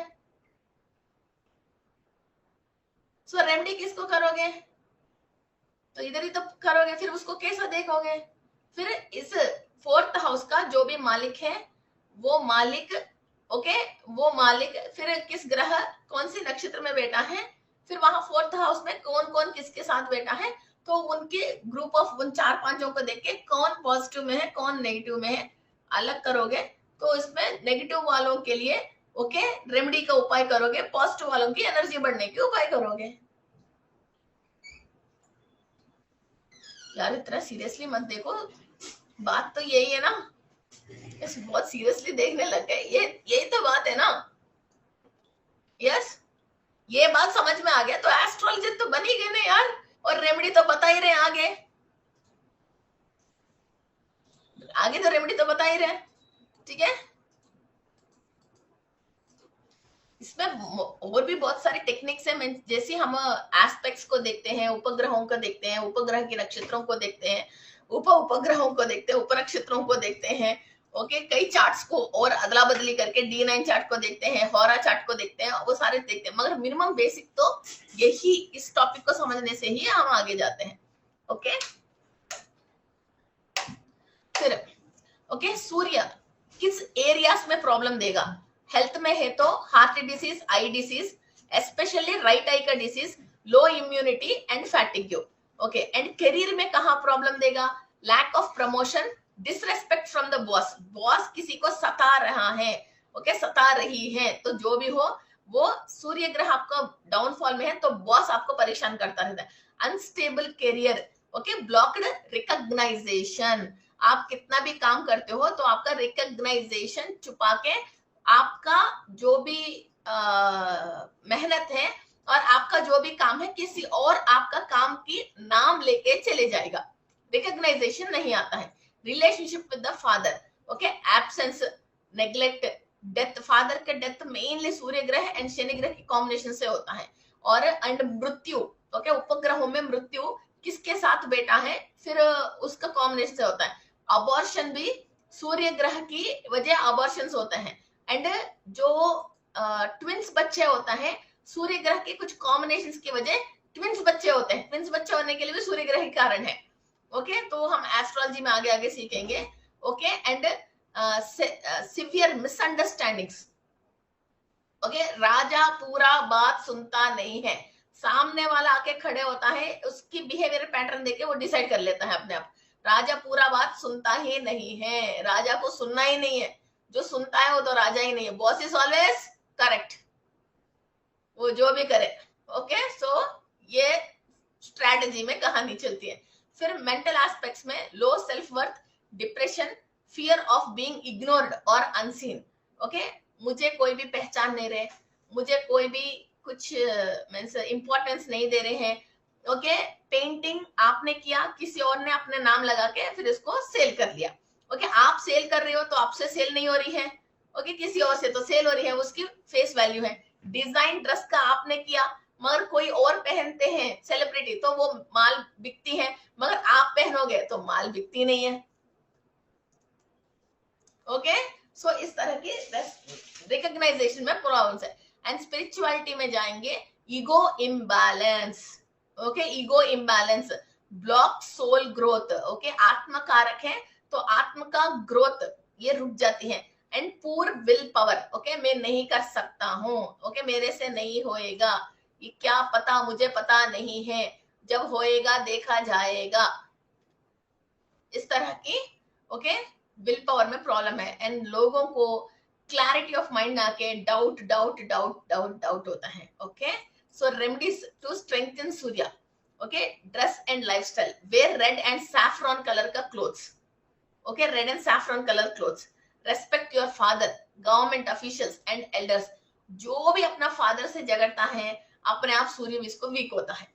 सो रेमेडी किसको करोगे, तो इधर ही तो करोगे, फिर उसको कैसा देखोगे। फिर इस 4th हाउस का जो भी मालिक है वो मालिक, ओके, वो मालिक फिर किस ग्रह कौन सी नक्षत्र में बैठा है, फिर वहां 4th हाउस में कौन कौन किसके साथ बैठा है, तो उनके ग्रुप ऑफ उन 4-5 को देख के कौन पॉजिटिव में है कौन नेगेटिव में है अलग करोगे। तो इसमें नेगेटिव वालों के लिए ओके रेमेडी का उपाय करोगे, पॉजिटिव वालों की एनर्जी बढ़ने के उपाय करोगे। यार इतना सीरियसली मत देखो, बात तो यही है ना, इस बहुत सीरियसली देखने लग गए, ये यही तो बात है ना। यस, ये बात समझ में आ गया तो एस्ट्रोलॉजी तो बनी गई ना यार, और रेमेडी तो बता ही रहे, आगे आगे तो रेमेडी तो बता ही रहे, ठीक है। इसमें और भी बहुत सारी टेक्निक्स है, जैसे हम एस्पेक्ट्स को देखते हैं, उपग्रहों को देखते हैं, उपग्रह के नक्षत्रों को देखते हैं, उपग्रहों को देखते हैं, उप नक्षत्रों को देखते हैं, ओके, कई चार्ट्स को और अदला बदली करके D9 चार्ट को देखते हैं, हौरा चार्ट को देखते हैं, वो सारे देखते हैं, मगर मिनिमम बेसिक तो यही, इस टॉपिक को समझने से ही हम आगे जाते हैं, ओके। फिर ओके, सूर्य किस एरियाज में प्रॉब्लम देगा, हेल्थ में है तो heart disease, eye disease, especially right eye का disease, low immunity and fatigue, okay. And career में कहाँ प्रॉब्लम देगा, lack of promotion, disrespect from the boss, boss किसी को सता रहा है, ओके, सता रही है, तो जो भी हो वो सूर्य ग्रह आपका डाउनफॉल में है तो बॉस आपको परेशान करता रहता है। Unstable career, okay, blocked recognisation, आप कितना भी काम करते हो तो आपका रिकॉग्नाइजेशन छुपा के आपका जो भी मेहनत है और आपका जो भी काम है किसी और आपका काम की नाम लेके चले जाएगा, रिकॉग्नाइजेशन नहीं आता है। Relationship with the father, okay, absence, neglect, death, father का डेथ मेनली सूर्य ग्रह एंड शनि ग्रह की कॉम्बिनेशन से होता है। और एंड मृत्यु, ओके, उपग्रहों में मृत्यु किसके साथ बैठा है फिर उसका कॉम्बिनेशन से होता है। अबॉर्शन भी सूर्य ग्रह की वजह अबॉर्शंस होते हैं। एंड जो ट्विंस बच्चे होता है सूर्य ग्रह के कुछ कॉम्बिनेशंस की वजह ट्विंस बच्चे होते हैं, ट्विंस बच्चे होने के लिए भी सूर्य ग्रह ही कारण है, ओके। तो हम एस्ट्रोलॉजी में आगे आगे सीखेंगे, okay. And severe misunderstandings, okay, राजा पूरा बात सुनता नहीं है, सामने वाला आके खड़े होता है, उसकी बिहेवियर पैटर्न देके वो डिसाइड कर लेता है अपने आप, राजा पूरा बात सुनता ही नहीं है, राजा को सुनना ही नहीं है, जो सुनता है वो तो राजा ही नहीं है। बॉस इज ऑलवेज करेक्ट, वो जो भी करे। ओके, सो ये स्ट्रैटेजी में कहानी चलती है। फिर मेंटल एस्पेक्ट्स में low self worth, depression, fear of being ignored और अनसीन। ओके, मुझे कोई भी पहचान नहीं रहे, मुझे कोई भी कुछ मींस इंपॉर्टेंस नहीं दे रहे हैं। ओके, पेंटिंग आपने किया, किसी और ने अपने नाम लगा के फिर इसको सेल कर लिया। ओके, आप सेल कर रहे हो तो आपसे सेल नहीं हो रही है, ओके, किसी और से तो सेल हो रही है, उसकी फेस वैल्यू है। डिजाइन ड्रेस का आपने किया मगर कोई और पहनते हैं सेलिब्रिटी, तो वो माल बिकती है, मगर आप पहनोगे तो माल बिकती नहीं है। ओके, सो इस तरह की रिकॉग्नाइजेशन में प्रॉब्लम्स है। एंड स्पिरिचुअलिटी में जाएंगे, ego imbalance. Okay, ego imbalance block soul growth. Okay, आत्म कारक है तो आत्म का ग्रोथ ये रुक जाती है। एंड पूर विल पावर, ओके, मैं नहीं कर सकता हूँ, ओके, मेरे से नहीं होएगा, ये क्या पता, मुझे पता नहीं है, जब होएगा देखा जाएगा, इस तरह की। ओके, विल पावर में प्रॉब्लम है। एंड लोगों को क्लैरिटी ऑफ माइंड आके doubt doubt doubt doubt doubt होता है। Okay, so remedies to strengthen Surya. Okay, dress and lifestyle, wear red and saffron colour का clothes. Okay, red and saffron colour clothes. Respect your father, government officials and elders. जो भी अपना father से झगड़ता है अपने आप सूर्य इसको वीक होता है,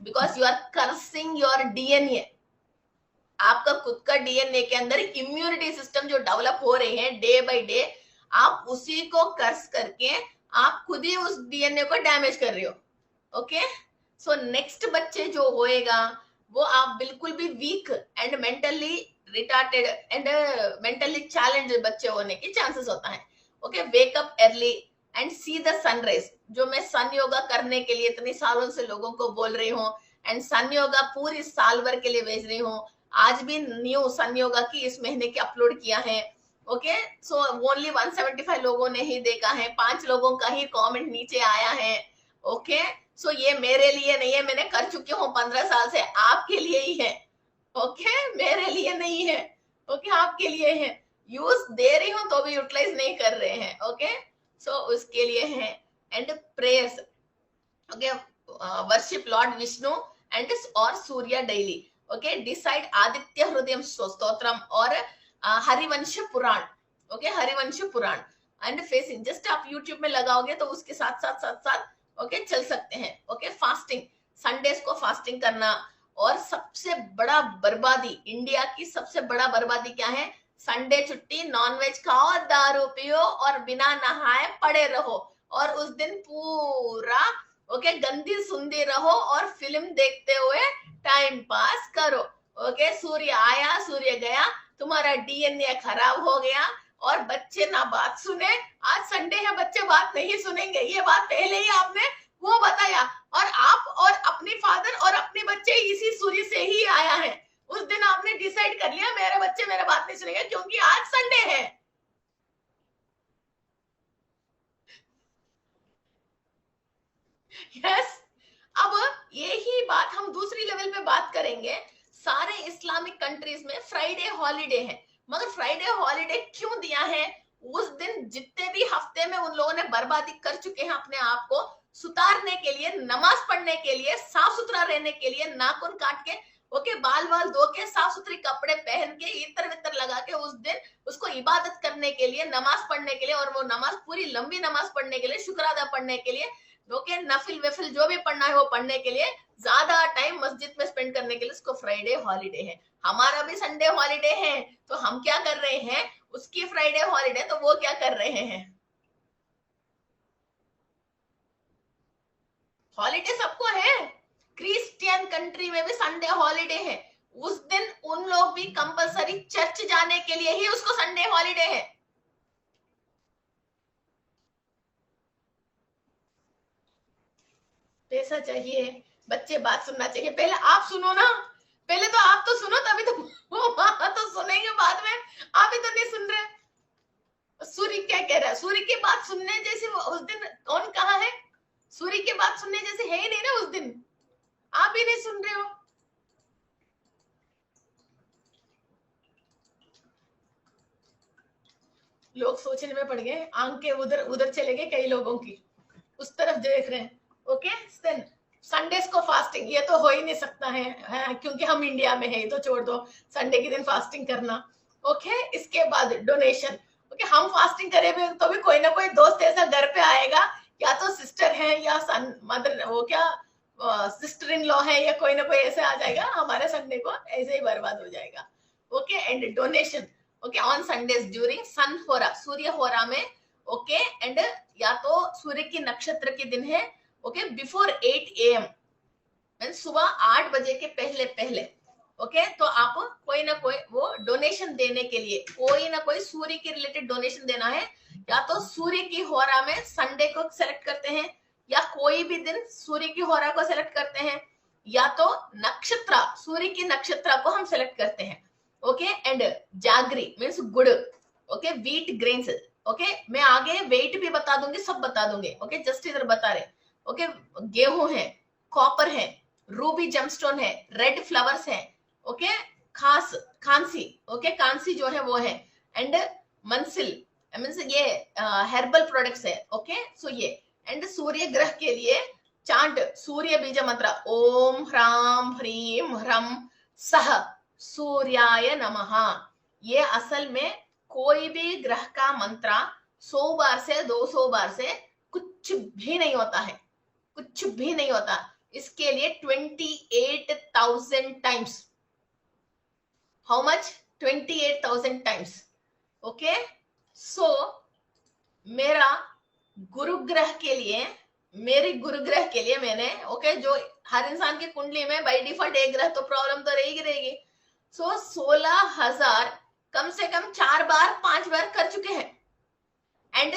because you are cursing your DNA. आपका खुद का डीएनए के अंदर इम्यूनिटी सिस्टम जो डेवलप हो रहे हैं डे बाय डे, आप उसी को कर्स करके आप खुद ही उस डीएनए को डैमेज कर रहे हो। ओके, सो नेक्स्ट बच्चे जो होएगा वो आप बिल्कुल भी weak and mentally retarded and mentally challenge बच्चे होने की चांसेस होता है। Okay, wake up early and see the sunrise. जो मैं सन योगा करने के लिए इतने सालों से लोगों को बोल रही हूँ, एंड सन योगा पूरी साल भर के लिए भेज रही हूँ, आज भी न्यू सन योगा की इस महीने की अपलोड किया है। ओके, सो ओनली 175 लोगों ने ही देखा है, 5 लोगों का ही कमेंट नीचे आया है। ओके, सो ये मेरे लिए नहीं है, मैंने कर चुकी हूँ 15 साल से, आपके लिए ही है। ओके, मेरे लिए नहीं है, ओके, आपके लिए है। यूज दे रही हूँ तो भी यूटिलाइज नहीं कर रहे हैं। ओके, सो उसके लिए है। And prayers, okay, worship lord Vishnu and और Surya daily. Okay, decide Aditya Hridaya Stotram और Harivansh Puran. Okay, Harivansh Puran and facing, just आप यूट्यूब में लगाओगे तो उसके साथ साथ साथ साथ ओके चल सकते हैं। ओके, फास्टिंग, संडेज को फास्टिंग करना। और सबसे बड़ा बर्बादी, इंडिया की सबसे बड़ा बर्बादी क्या है? संडे छुट्टी, नॉनवेज खाओ, दारू पियो और बिना नहाए पड़े रहो, और उस दिन पूरा ओके गंदी सुनती रहो और फिल्म देखते हुए टाइम पास करो। ओके, सूर्य आया सूर्य गया, तुम्हारा डीएनए खराब हो गया और बच्चे ना बात सुने। आज संडे है, बच्चे बात नहीं सुनेंगे, ये बात पहले ही आपने वो बताया, और आप और अपनी फादर और अपने बच्चे इसी सूर्य से ही आया है। उस दिन आपने डिसाइड कर लिया मेरे बच्चे मेरे बात नहीं सुनेंगे क्योंकि आज संडे है। यस, अब यही बात हम दूसरी लेवल पे बात करेंगे। सारे इस्लामिक कंट्रीज में फ्राइडे हॉलिडे है, मगर फ्राइडे हॉलिडे क्यों दिया है? उस दिन जितने भी हफ्ते में उन लोगों ने बर्बादी कर चुके हैं अपने आप को सुधारने के लिए, नमाज पढ़ने के लिए, साफ सुथरा रहने के लिए, नाखून काट के ओके बाल बाल धो के साफ सुथरे कपड़े पहन के इतर वितर लगा के उस दिन उसको इबादत करने के लिए, नमाज पढ़ने के लिए, और वो नमाज पूरी लंबी नमाज पढ़ने के लिए, शुक्रादा पढ़ने के लिए, ओके, नफिल वेफिल जो भी पढ़ना है वो पढ़ने के लिए, ज्यादा टाइम मस्जिद में स्पेंड करने के लिए उसको फ्राइडे हॉलिडे है। हमारा भी संडे हॉलिडे है, तो हम क्या कर रहे हैं? उसकी फ्राइडे हॉलिडे, तो वो क्या कर रहे हैं? हॉलिडे सबको है, क्रिश्चियन कंट्री में भी संडे हॉलिडे है। उस दिन उन लोग भी कंपलसरी चर्च जाने के लिए ही उसको संडे हॉलिडे है। पैसा चाहिए, बच्चे बात सुनना चाहिए, पहले आप सुनो ना, पहले तो आप तो सुनो, तभी तो वो तो सुनेंगे बाद में। आप ही तो नहीं सुन रहे। सूर्य क्या कह रहा है? सूर्य की बात सुनने जैसे उस दिन कौन कहा है? सूर्य की बात सुनने जैसे है ही नहीं ना उस दिन, आप ही नहीं सुन रहे हो। लोग सोचने में पड़ गए, आंखें उधर उधर चले गए कई लोगों की, उस तरफ देख रहे हैं। ओके, संडेज को फास्टिंग ये तो हो ही नहीं सकता है क्योंकि हम इंडिया में है, तो छोड़ दो संडे के दिन फास्टिंग करना। ओके, इसके बाद डोनेशन। ओके, हम फास्टिंग करे भी तो भी कोई ना कोई दोस्त ऐसा घर पे आएगा, या तो सिस्टर है या सन मदर, वो क्या सिस्टर इन लॉ है, या कोई ना कोई ऐसे आ जाएगा, हमारे संडे को ऐसे ही बर्बाद हो जाएगा। Okay, and donation. Okay, on Sundays during sun hora, Surya होरा में। ओके, एंड या तो सूर्य की नक्षत्र के दिन है, ओके, बिफोर 8 AM, सुबह 8 बजे के पहले पहले। ओके, तो आप कोई ना कोई वो डोनेशन देने के लिए कोई ना कोई सूर्य के रिलेटेड डोनेशन देना है, या तो सूर्य की होरा में संडे को सेलेक्ट करते हैं, या कोई भी दिन सूर्य की होरा को सेलेक्ट करते हैं, या तो नक्षत्र सूर्य की नक्षत्र को हम सेलेक्ट करते हैं। ओके, एंड जागरी मीन्स गुड़। Okay, wheat grains. ओके, मैं आगे वेट भी बता दूंगी, सब बता दूंगी। ओके, जस्ट इधर बता रहे। ओके, गेहूं है, कॉपर है, रूबी जमस्टोन है, रेड फ्लावर्स है। ओके, खास खांसी। ओके, कांसी जो है वो है, एंड मंसिल मीन्स ये हेर्बल प्रोडक्ट्स है। ओके, सो ये एंड सूर्य ग्रह के लिए चांट सूर्य बीज मंत्र ओम ह्राम ह्रीम ह्रम सह सूर्याय नमः। ये असल में कोई भी ग्रह का मंत्र 100 बार से 200 बार से कुछ भी नहीं होता है, कुछ भी नहीं होता। इसके लिए 28,000 times. How much? 28,000 times. Okay, so मेरा गुरुग्रह के लिए, मेरी गुरुग्रह के लिए मैंने ओके जो हर इंसान की कुंडली में बाय डिफॉल्ट एक ग्रह तो प्रॉब्लम तो रहेगी। सो 16,000 कम से कम 4 बार 5 बार कर चुके हैं। एंड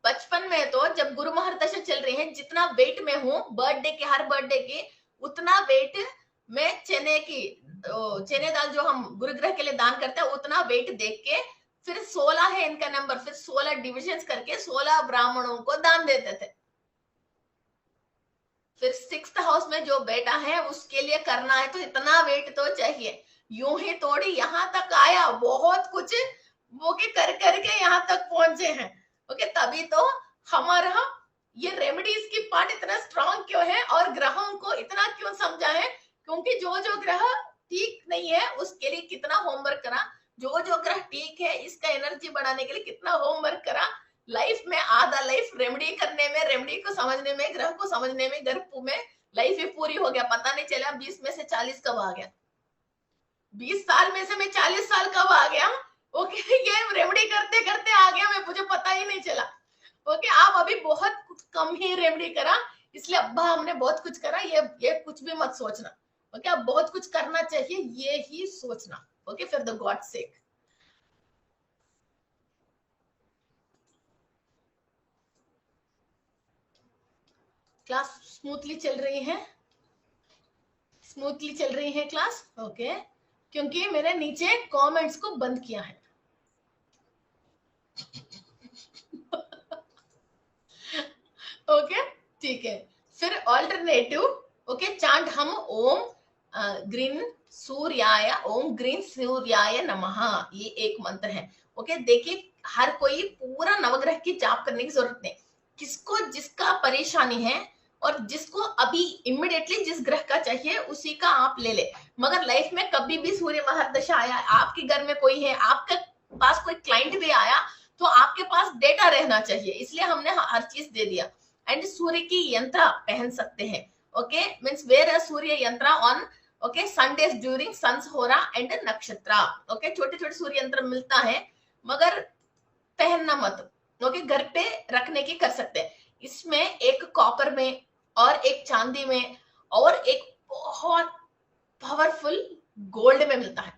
बचपन में तो जब गुरु महादशा चल रही है, जितना वेट में हूँ बर्थडे के हर बर्थडे के उतना वेट में चने दाल जो हम गुरुग्रह के लिए दान करते हैं उतना वेट देख के फिर 16 है इनका नंबर, फिर 16 डिविजन करके 16 ब्राह्मणों को दान देते थे। फिर 6th हाउस में जो बेटा है उसके लिए करना है तो इतना वेट तो चाहिए। यूं ही थोड़ी यहाँ तक आया, बहुत कुछ वो के कर करके यहाँ तक पहुंचे हैं। ओके, तभी तो हमारा ये रेमेडीज की पार्ट इतना स्ट्रांग क्यों है और ग्रहों को इतना क्यों समझा है, क्योंकि जो जो ग्रह ठीक नहीं है उसके लिए कितना होमवर्क करा, जो जो ग्रह ठीक है इसका एनर्जी बढ़ाने के लिए कितना होमवर्क करा। लाइफ में आधा लाइफ रेमेडी करने में, रेमेडी को समझने में, ग्रह को समझने में, ग्रह में लाइफ ही पूरी हो गया, पता नहीं चला 20 में से 40 कब आ गया, 20 साल में से मैं 40 साल कब आ गया। ओके, ये रेमेडी करते करते आ गया मैं, मुझे पता ही नहीं चला। ओके, आप अभी बहुत कम ही रेमेडी करा, इसलिए अब्बा हमने बहुत कुछ करा, ये कुछ भी मत सोचना। ओके, आप बहुत कुछ करना चाहिए, ये ही सोचना। Okay, for the God sake. Class smoothly चल रही है, स्मूथली चल रही है क्लास। ओके, क्योंकि मैंने नीचे कमेंट्स को बंद किया है। ओके, ठीक है। फिर ऑल्टरनेटिव ओके चांट हम ओम ग्रीन सूर्याय, ओम ग्रीन सूर्याय नमः, ये एक मंत्र है। ओके, देखिए हर कोई पूरा नवग्रह की जाप करने की जरूरत नहीं, किसको जिसका परेशानी है और जिसको अभी इमिडिएटली जिस ग्रह का चाहिए उसी का आप ले ले। मगर लाइफ में कभी भी सूर्य महादशा आया, आपके घर में कोई है, आपके पास कोई क्लाइंट भी आया, तो आपके पास डेटा रहना चाहिए, इसलिए हमने हर चीज दे दिया। एंड सूर्य की यंत्र पहन सकते हैं। ओके, मीन्स वेयर अ सूर्य यंत्र on okay Sundays during sun's होरा एंड नक्षत्र। ओके, छोटे छोटे सूर्य यंत्र मिलता है मगर पहनना मत। ओके, घर पे रखने की कर सकते हैं। इसमें एक कॉपर में और एक चांदी में और एक बहुत पावरफुल गोल्ड में मिलता है,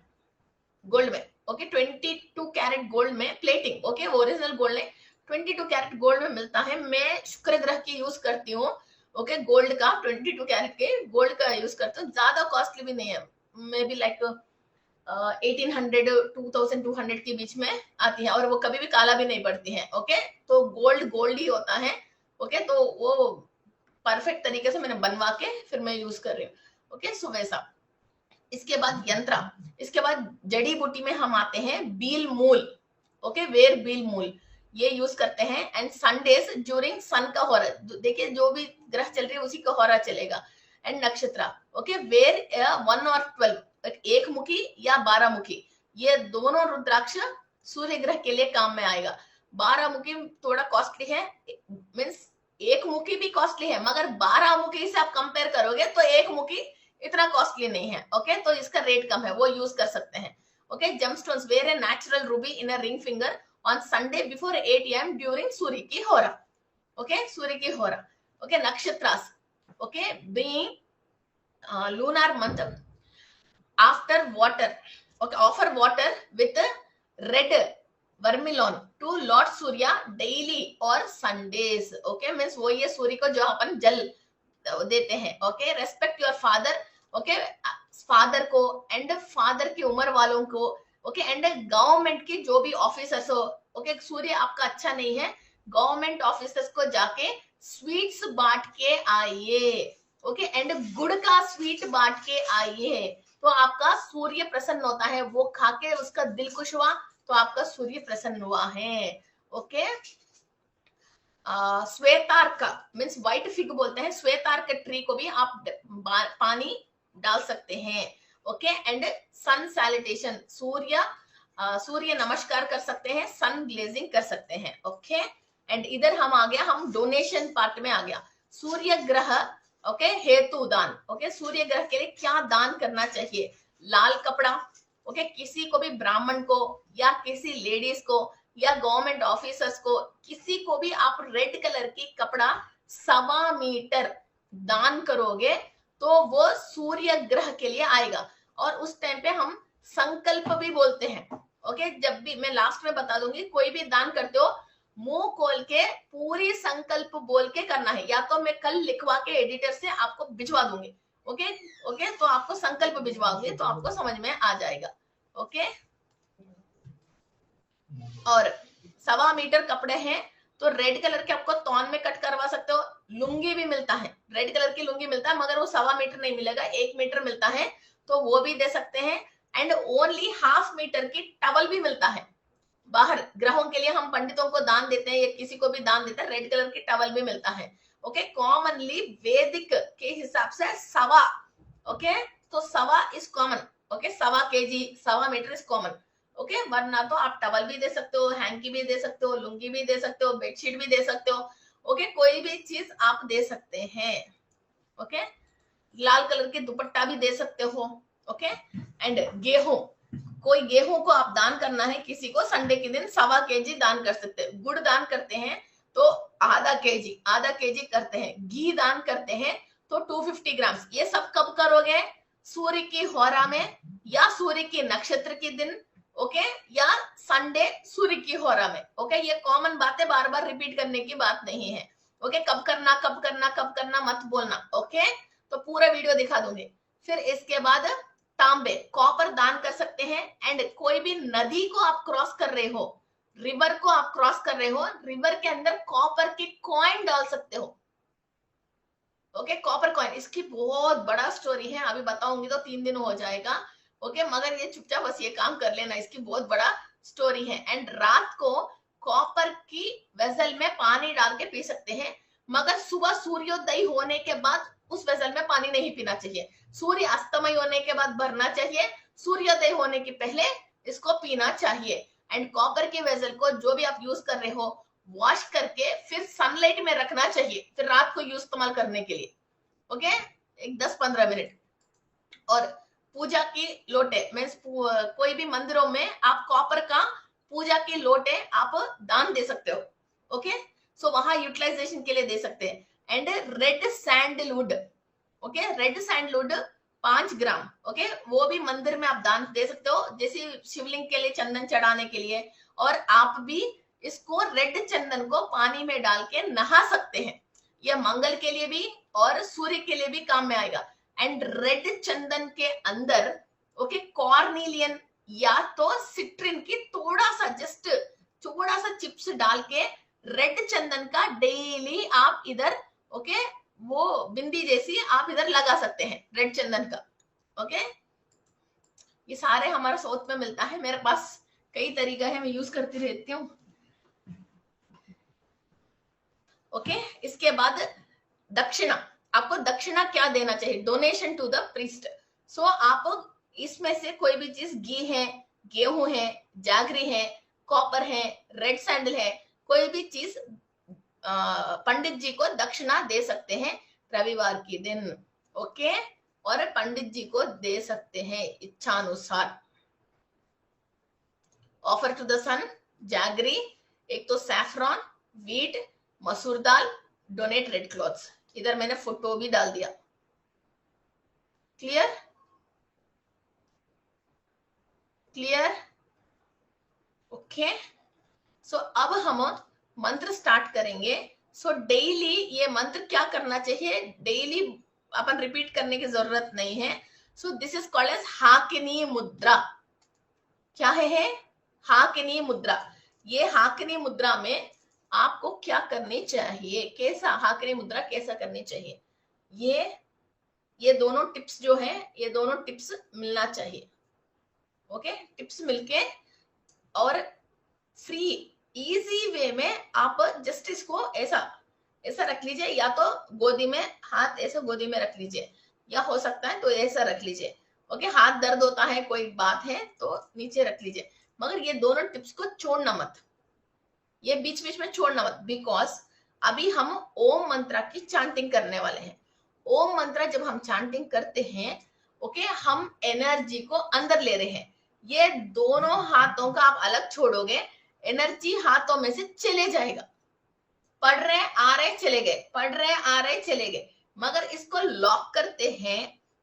गोल्ड में। ओके, 22 कैरेट गोल्ड में प्लेटिंग। ओके, वो ओरिजिनल गोल्ड है, 22 कैरेट गोल्ड में मिलता है। मैं शुक्र ग्रह की यूज करती हूँ। ओके, गोल्ड का 22 कैरेट के गोल्ड का यूज करती हूँ, ज्यादा कॉस्टली भी नहीं है, मे बी लाइक 1800 2200 के बीच में आती है, और वो कभी भी काला भी नहीं पड़ती है। ओके, तो गोल्ड गोल्ड ही होता है। ओके, तो वो परफेक्ट तरीके से मैंने बनवा के फिर मैं यूज कर रही हूँ। ओके, सो वैसा। इसके बाद यंत्र, इसके बाद जड़ी बूटी में हम आते हैं बील मूल। ओके, वेर बिल मूल ये यूज करते हैं। एंड संडेज ड्यूरिंग सन का होरा, देखिए जो भी ग्रह चल रही है उसी का होरा चलेगा। एंड नक्षत्र, ओके, वेर 1 और 12, एक मुखी या 12 मुखी, ये दोनों रुद्राक्ष सूर्य ग्रह के लिए काम में आएगा। 12 मुखी थोड़ा कॉस्टली है, मीन्स एक मुखी भी कॉस्टली है, मगर 12 मुखी से आप कंपेयर करोगे तो एक मुखी इतना कॉस्टली नहीं है। ओके, तो इसका रेट कम है, वो यूज कर सकते हैं। Okay, gemstones wear a natural ruby in a ring finger on Sunday before 8 a.m. during सूर्य की होरा। ओके, सूर्य की होरा। Okay, nakshatras, okay, being lunar month after water, okay, offer water with red vermilion to Lord Surya daily or Sundays। Okay, means वो ये सूर्य को जो अपन जल देते हैं। Okay, respect your father, okay, father को एंड फादर की उम्र वालों को, ओके, एंड गवर्नमेंट की जो भी ऑफिसर्स हो। ओके, सूर्य आपका अच्छा नहीं है, गवर्नमेंट ऑफिसर्स को जाके स्वीट्स बांट के आइए। ओके, एंड गुड़ का स्वीट बांट के आइए, तो आपका सूर्य प्रसन्न होता है। वो खा के उसका दिल खुश हुआ तो आपका सूर्य प्रसन्न हुआ है। ओके, श्वेतार्क मीन्स व्हाइट फिग बोलते हैं, श्वेतार्क ट्री को भी आप पानी डाल सकते हैं। ओके, एंड सन सैल्यूटेशन, सूर्य नमस्कार कर सकते हैं, सन ग्लेजिंग कर सकते हैं। ओके, एंड इधर हम आ गया, हम डोनेशन पार्ट में आ गया। सूर्य ग्रह, ओके, हेतु दान। ओके, सूर्य ग्रह के लिए क्या दान करना चाहिए? लाल कपड़ा, ओके, किसी को भी ब्राह्मण को या किसी लेडीज को या गवर्नमेंट ऑफिसर्स को, किसी को भी आप रेड कलर की कपड़ा 1.25 मीटर दान करोगे तो वो सूर्य ग्रह के लिए आएगा। और उस टाइम पे हम संकल्प भी बोलते हैं। ओके, जब भी मैं लास्ट में बता दूंगी, कोई भी दान करते हो मुंह खोल के पूरी संकल्प बोल के करना है, या तो मैं कल लिखवा के एडिटर से आपको भिजवा दूंगी। ओके, ओके, तो आपको संकल्प भिजवा दूंगी तो आपको समझ में आ जाएगा। ओके, और 1.25 मीटर कपड़े हैं तो रेड कलर के आपको तौन में कट करवा सकते हो। लुंगी भी मिलता है, रेड कलर की लुंगी मिलता है, मगर वो 1.25 मीटर नहीं मिलेगा, 1 मीटर मिलता है, तो वो भी दे सकते हैं। एंड ओनली 1/2 मीटर की टवल भी मिलता है। बाहर ग्रहों के लिए हम पंडितों को दान देते हैं या किसी को भी दान देते हैं, रेड कलर की टवल भी मिलता है। ओके, कॉमनली वैदिक के हिसाब से 1.25, ओके, तो 1.25 is common. Okay, 1.25 kg 1.25 metre is common. Okay, वरना तो आप टवल भी दे सकते हो, हैंकी भी दे सकते हो, लुंगी भी दे सकते हो, बेडशीट भी दे सकते हो। ओके, कोई भी चीज आप दे सकते हैं। ओके, लाल कलर के दुपट्टा भी दे सकते हो। ओके, एंड गेहूं, कोई गेहूं को आप दान करना है किसी को, संडे के दिन 1.25 kg दान कर सकते हैं। गुड़ दान करते हैं तो आधा केजी करते हैं। घी दान करते हैं तो 250 ग्राम। ये सब कब करोगे? सूर्य की होरा में या सूर्य के नक्षत्र के दिन। ओके, या संडे सूर्य की होरा में। ओके, ये कॉमन बात है, बार बार रिपीट करने की बात नहीं है। ओके, कब करना मत बोलना। ओके, तो पूरा वीडियो दिखा दूंगी। फिर इसके बाद तांबे, कॉपर दान कर सकते हैं। एंड कोई भी नदी को आप क्रॉस कर रहे हो, रिवर को आप क्रॉस कर रहे हो, रिवर के अंदर कॉपर के कॉइन डाल सकते हो। ओके, कॉपर कॉइन, इसकी बहुत बड़ा स्टोरी है, अभी बताऊंगी तो 3 दिन हो जाएगा। ओके, मगर ये चुपचाप बस ये काम कर लेना, इसकी बहुत बड़ा स्टोरी है। एंड रात को कॉपर की वेसल में पानी डाल के पी सकते हैं, मगर सुबह सूर्योदय होने के बाद उस वेसल में पानी नहीं पीना चाहिए। सूर्य अस्तमय होने के बाद भरना चाहिए, सूर्योदय होने के पहले इसको पीना चाहिए। एंड कॉपर की वेसल को जो भी आप यूज कर रहे हो, वॉश करके फिर सनलाइट में रखना चाहिए, फिर रात को यूज इस्तेमाल करने के लिए। ओके, एक 10-15 मिनट। और पूजा की लोटे, मीन्स कोई भी मंदिरों में आप कॉपर का पूजा के लोटे आप दान दे सकते हो। ओके, सो वहां यूटिलाइजेशन के लिए दे सकते हैं। And red sandalwood, okay, red sandalwood 5 gram, okay, वो भी मंदिर में आप दान दे सकते हो, जैसे शिवलिंग के लिए चंदन चढ़ाने के लिए। और आप भी इसको रेड चंदन को पानी में डाल के नहा सकते हैं, यह मंगल के लिए भी और सूर्य के लिए भी काम में आएगा। एंड रेड चंदन के अंदर, ओके, कॉर्निलियन या तो सिट्रिन की थोड़ा सा चिप्स डाल के रेड चंदन का डेली आप इधर, ओके, वो बिंदी जैसी आप इधर लगा सकते हैं रेड चंदन का। ओके, ये सारे हमारे साउथ में मिलता है, मेरे पास कई तरीका है, मैं यूज करती रहती हूँ। ओके, इसके बाद दक्षिणा। आपको दक्षिणा क्या देना चाहिए? Donation to the priest. So आप इसमें से कोई भी चीज, घी है, गेहूं है, जागरी है, कॉपर है, रेड सैंडल है, कोई भी चीज पंडित जी को दक्षिणा दे सकते हैं रविवार के दिन। ओके, और पंडित जी को दे सकते हैं इच्छानुसार। ऑफर टू द सन, जागरी, एक तो सैफरॉन, वीट, मसूर दाल, डोनेट रेड क्लॉथ्स। इधर मैंने फोटो भी डाल दिया। क्लियर? क्लियर? ओके, सो अब हम मंत्र स्टार्ट करेंगे। सो डेली ये मंत्र क्या करना चाहिए? डेली अपन रिपीट करने की जरूरत नहीं है। So this is called as Hakini mudra. क्या है? हाकिनी मुद्रा। ये हाकिनी मुद्रा में आपको क्या करनी चाहिए? कैसा हाकिनी मुद्रा कैसा करनी चाहिए? ये दोनों टिप्स जो है, ये दोनों टिप्स मिलना चाहिए। ओके, टिप्स मिलके और फ्री इजी वे में आप जस्ट इसको ऐसा ऐसा रख लीजिए, या तो गोदी में हाथ ऐसे गोदी में रख लीजिए, या हो सकता है तो ऐसा रख लीजिए। ओके, हाथ दर्द होता है, कोई बात है तो नीचे रख लीजिए, मगर ये दोनों टिप्स को छोड़ना मत, ये बीच बीच में छोड़ना मत। बिकॉज अभी हम ओम मंत्र की चांटिंग करने वाले हैं। ओम मंत्र जब हम चांटिंग करते हैं, ओके, हम एनर्जी को अंदर ले रहे हैं। ये दोनों हाथों का आप अलग छोड़ोगे, एनर्जी हाथों में से चले जाएगा। पढ़ रहे आ रहे चले गए, पढ़ रहे आ रहे चले गए, मगर इसको लॉक करते हैं।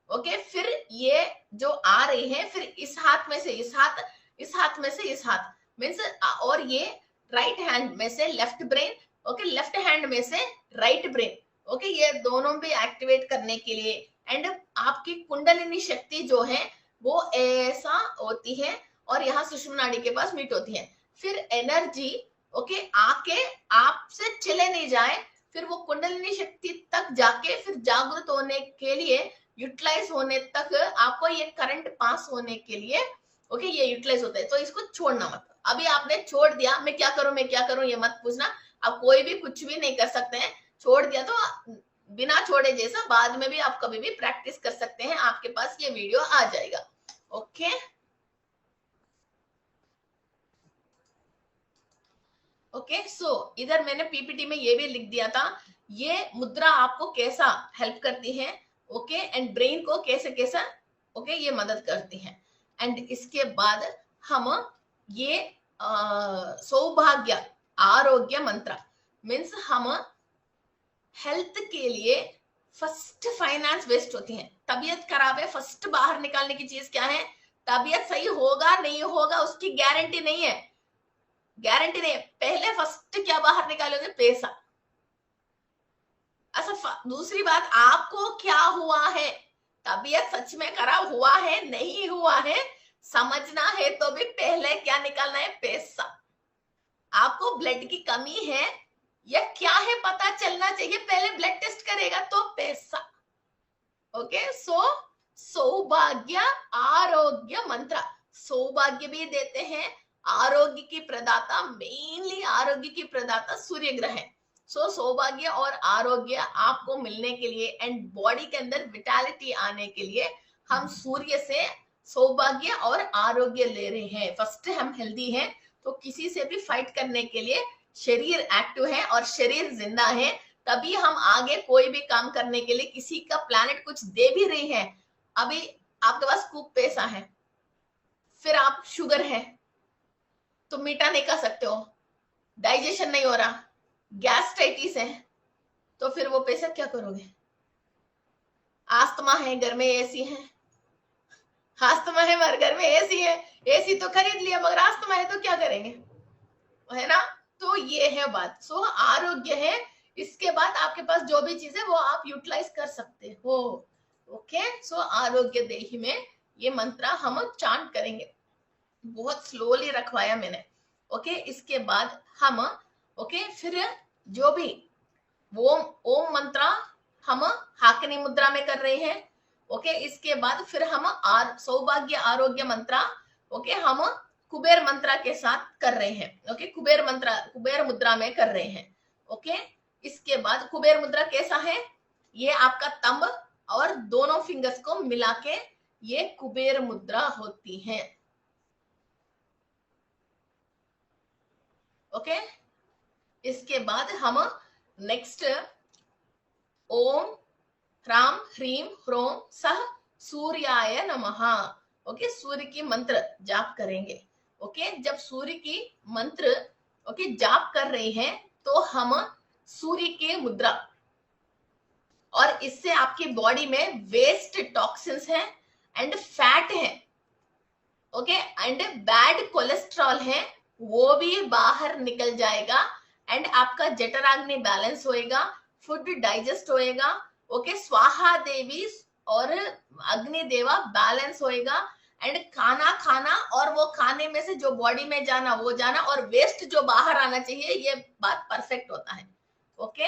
ओके, फिर ये जो आ रही है, फिर इस हाथ में से इस हाथ, इस हाथ में से इस हाथ, मीन्स, और ये राइट हैंड में से left brain, okay, left hand में से राइट ब्रेन। ओके, ये दोनों भी एक्टिवेट करने के लिए, एंड आपकी कुंडलिनी शक्ति जो है वो ऐसा होती है, और यहाँ सुषुम्ना नाड़ी के पास मीट होती है। फिर एनर्जी ओके आके आपसे चले नहीं जाए, फिर वो कुंडलिनी शक्ति तक जाके फिर जागृत होने के लिए, यूटिलाइज होने तक, आपको ये करंट पास होने के लिए ओके ये यूटिलाइज होता है। तो इसको छोड़ना मत। अभी आपने छोड़ दिया, मैं क्या करूं मैं क्या करूं ये मत पूछना। आप कोई भी कुछ भी नहीं कर सकते हैं। छोड़ दिया तो बिना छोड़े जैसा बाद में भी आप कभी भी प्रैक्टिस कर सकते हैं, आपके पास ये वीडियो आ जाएगा। ओके, ओके, सो इधर मैंने पीपीटी में ये भी लिख दिया था, ये मुद्रा आपको कैसा हेल्प करती है, ओके, एंड ब्रेन को कैसे कैसा ओके ये मदद करती है। एंड इसके बाद हम ये सौभाग्य आरोग्य मंत्र, मीन्स हम हेल्थ के लिए फर्स्ट फाइनेंस वेस्ट होती है। तबीयत खराब है, फर्स्ट बाहर निकालने की चीज क्या है? तबीयत सही होगा नहीं होगा उसकी गारंटी नहीं है, गारंटी नहीं है। पहले फर्स्ट क्या बाहर निकालोगे? पैसा। अच्छा, दूसरी बात, आपको क्या हुआ है? तबीयत सच में खराब हुआ है नहीं हुआ है समझना है तो भी पहले क्या निकालना है? पैसा। आपको ब्लड की कमी है या क्या है पता चलना चाहिए, पहले ब्लड टेस्ट करेगा तो पैसा। ओके, सो सौभाग्य आरोग्य मंत्र, सौभाग्य भी देते हैं, आरोग्य की प्रदाता, मेनली आरोग्य की प्रदाता सूर्य ग्रह है। सो सौभाग्य और आरोग्य आपको मिलने के लिए एंड बॉडी के अंदर विटालिटी आने के लिए हम सूर्य से सौभाग्य और आरोग्य ले रहे हैं। फर्स्ट हम हेल्दी हैं तो किसी से भी फाइट करने के लिए शरीर एक्टिव है और शरीर जिंदा है, तभी हम आगे कोई भी काम करने के लिए, किसी का प्लैनेट कुछ दे भी रही है। अभी आपके पास खूब पैसा है, फिर आप शुगर है तो मीठा नहीं खा सकते हो, डाइजेशन नहीं हो रहा, गैस्ट्राइटिस है, तो फिर वो पैसा क्या करोगे? आस्थमा है, घर में एसी है, आस्थमा है मगर घर में एसी है, एसी तो खरीद लिया मगर आस्थमा है तो क्या करेंगे, है ना? तो ये है बात। सो आरोग्य है, इसके बाद आपके पास जो भी चीज है वो आप यूटिलाइज कर सकते हो। ओके, सो आरोग्य देही में ये मंत्र हम चांट करेंगे, बहुत स्लोली रखवाया मैंने। ओके, इसके बाद हम ओके फिर जो भी ओम ओम मंत्र हम हाकिनी मुद्रा में कर रहे हैं। ओके, इसके बाद फिर हम सौभाग्य आरोग्य मंत्र ओके हम कुबेर मंत्रा के साथ कर रहे हैं। ओके, कुबेर मुद्रा में कर रहे हैं। ओके, इसके बाद कुबेर मुद्रा कैसा है, ये आपका तंब और दोनों फिंगर्स को मिला के ये कुबेर मुद्रा होती है। ओके, इसके बाद हम नेक्स्ट ओम ह्राम ह्रीम ह्रोम सह सूर्याय नमः। ओके, सूर्य की मंत्र जाप करेंगे। ओके, जब सूर्य की मंत्र जाप कर रहे हैं तो हम सूर्य की मुद्रा, और इससे आपकी बॉडी में वेस्ट टॉक्सिन्स हैं एंड फैट है, ओके, एंड बैड कोलेस्ट्रॉल है, वो भी बाहर निकल जाएगा एंड आपका जठराग्नि बैलेंस होएगा, फूड डाइजेस्ट होएगा। ओके, स्वाहा देवी और अग्नि देवा बैलेंस होएगा एंड खाना खाना और वो खाने में से जो बॉडी में जाना वो जाना और वेस्ट जो बाहर आना चाहिए, ये बात परफेक्ट होता है। ओके,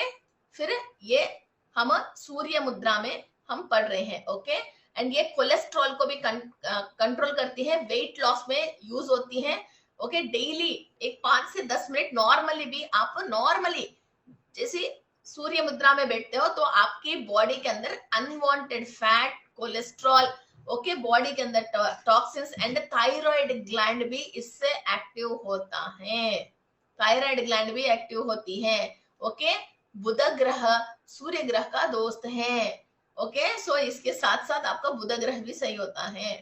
फिर ये हम सूर्य मुद्रा में हम पढ़ रहे हैं। ओके, एंड ये कोलेस्ट्रॉल को भी कंट्रोल करती है, वेट लॉस में यूज होती है। ओके, डेली एक 5 से 10 मिनट नॉर्मली भी आप नॉर्मली जैसे सूर्य मुद्रा में बैठते हो तो आपकी बॉडी के अंदर unwanted fat, cholesterol, okay, body के अंदर टॉक्सिन्स एंड थायराइड ग्लैंड भी इससे एक्टिव होता है, थायराइड ग्लैंड भी एक्टिव होती है। ओके, बुध ग्रह सूर्य ग्रह का दोस्त है। ओके, सो इसके साथ साथ आपका बुध ग्रह भी सही होता है।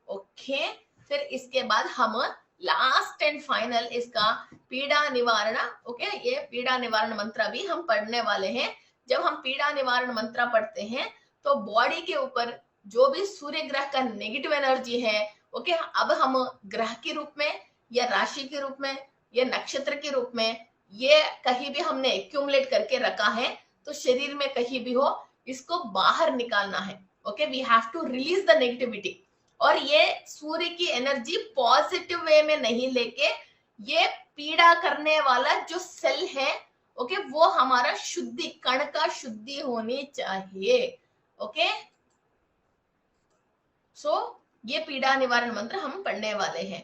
ओके, फिर इसके बाद हम लास्ट एंड फाइनल इसका पीड़ा निवारण, ओके, ये पीड़ा निवारण मंत्र भी हम पढ़ने वाले हैं। जब हम पीड़ा निवारण मंत्र पढ़ते हैं तो बॉडी के ऊपर जो भी सूर्य ग्रह का नेगेटिव एनर्जी है, ओके, अब हम ग्रह के रूप में या राशि के रूप में या नक्षत्र के रूप में ये कहीं भी हमने एक्यूमुलेट करके रखा है तो शरीर में कहीं भी हो इसको बाहर निकालना है। Okay, we have to release the negativity, और ये सूर्य की एनर्जी पॉजिटिव वे में नहीं लेके ये पीड़ा करने वाला जो सेल है, ओके, वो हमारा शुद्धि, कण का शुद्धि होनी चाहिए। ओके, सो ये पीड़ा निवारण मंत्र हम पढ़ने वाले हैं।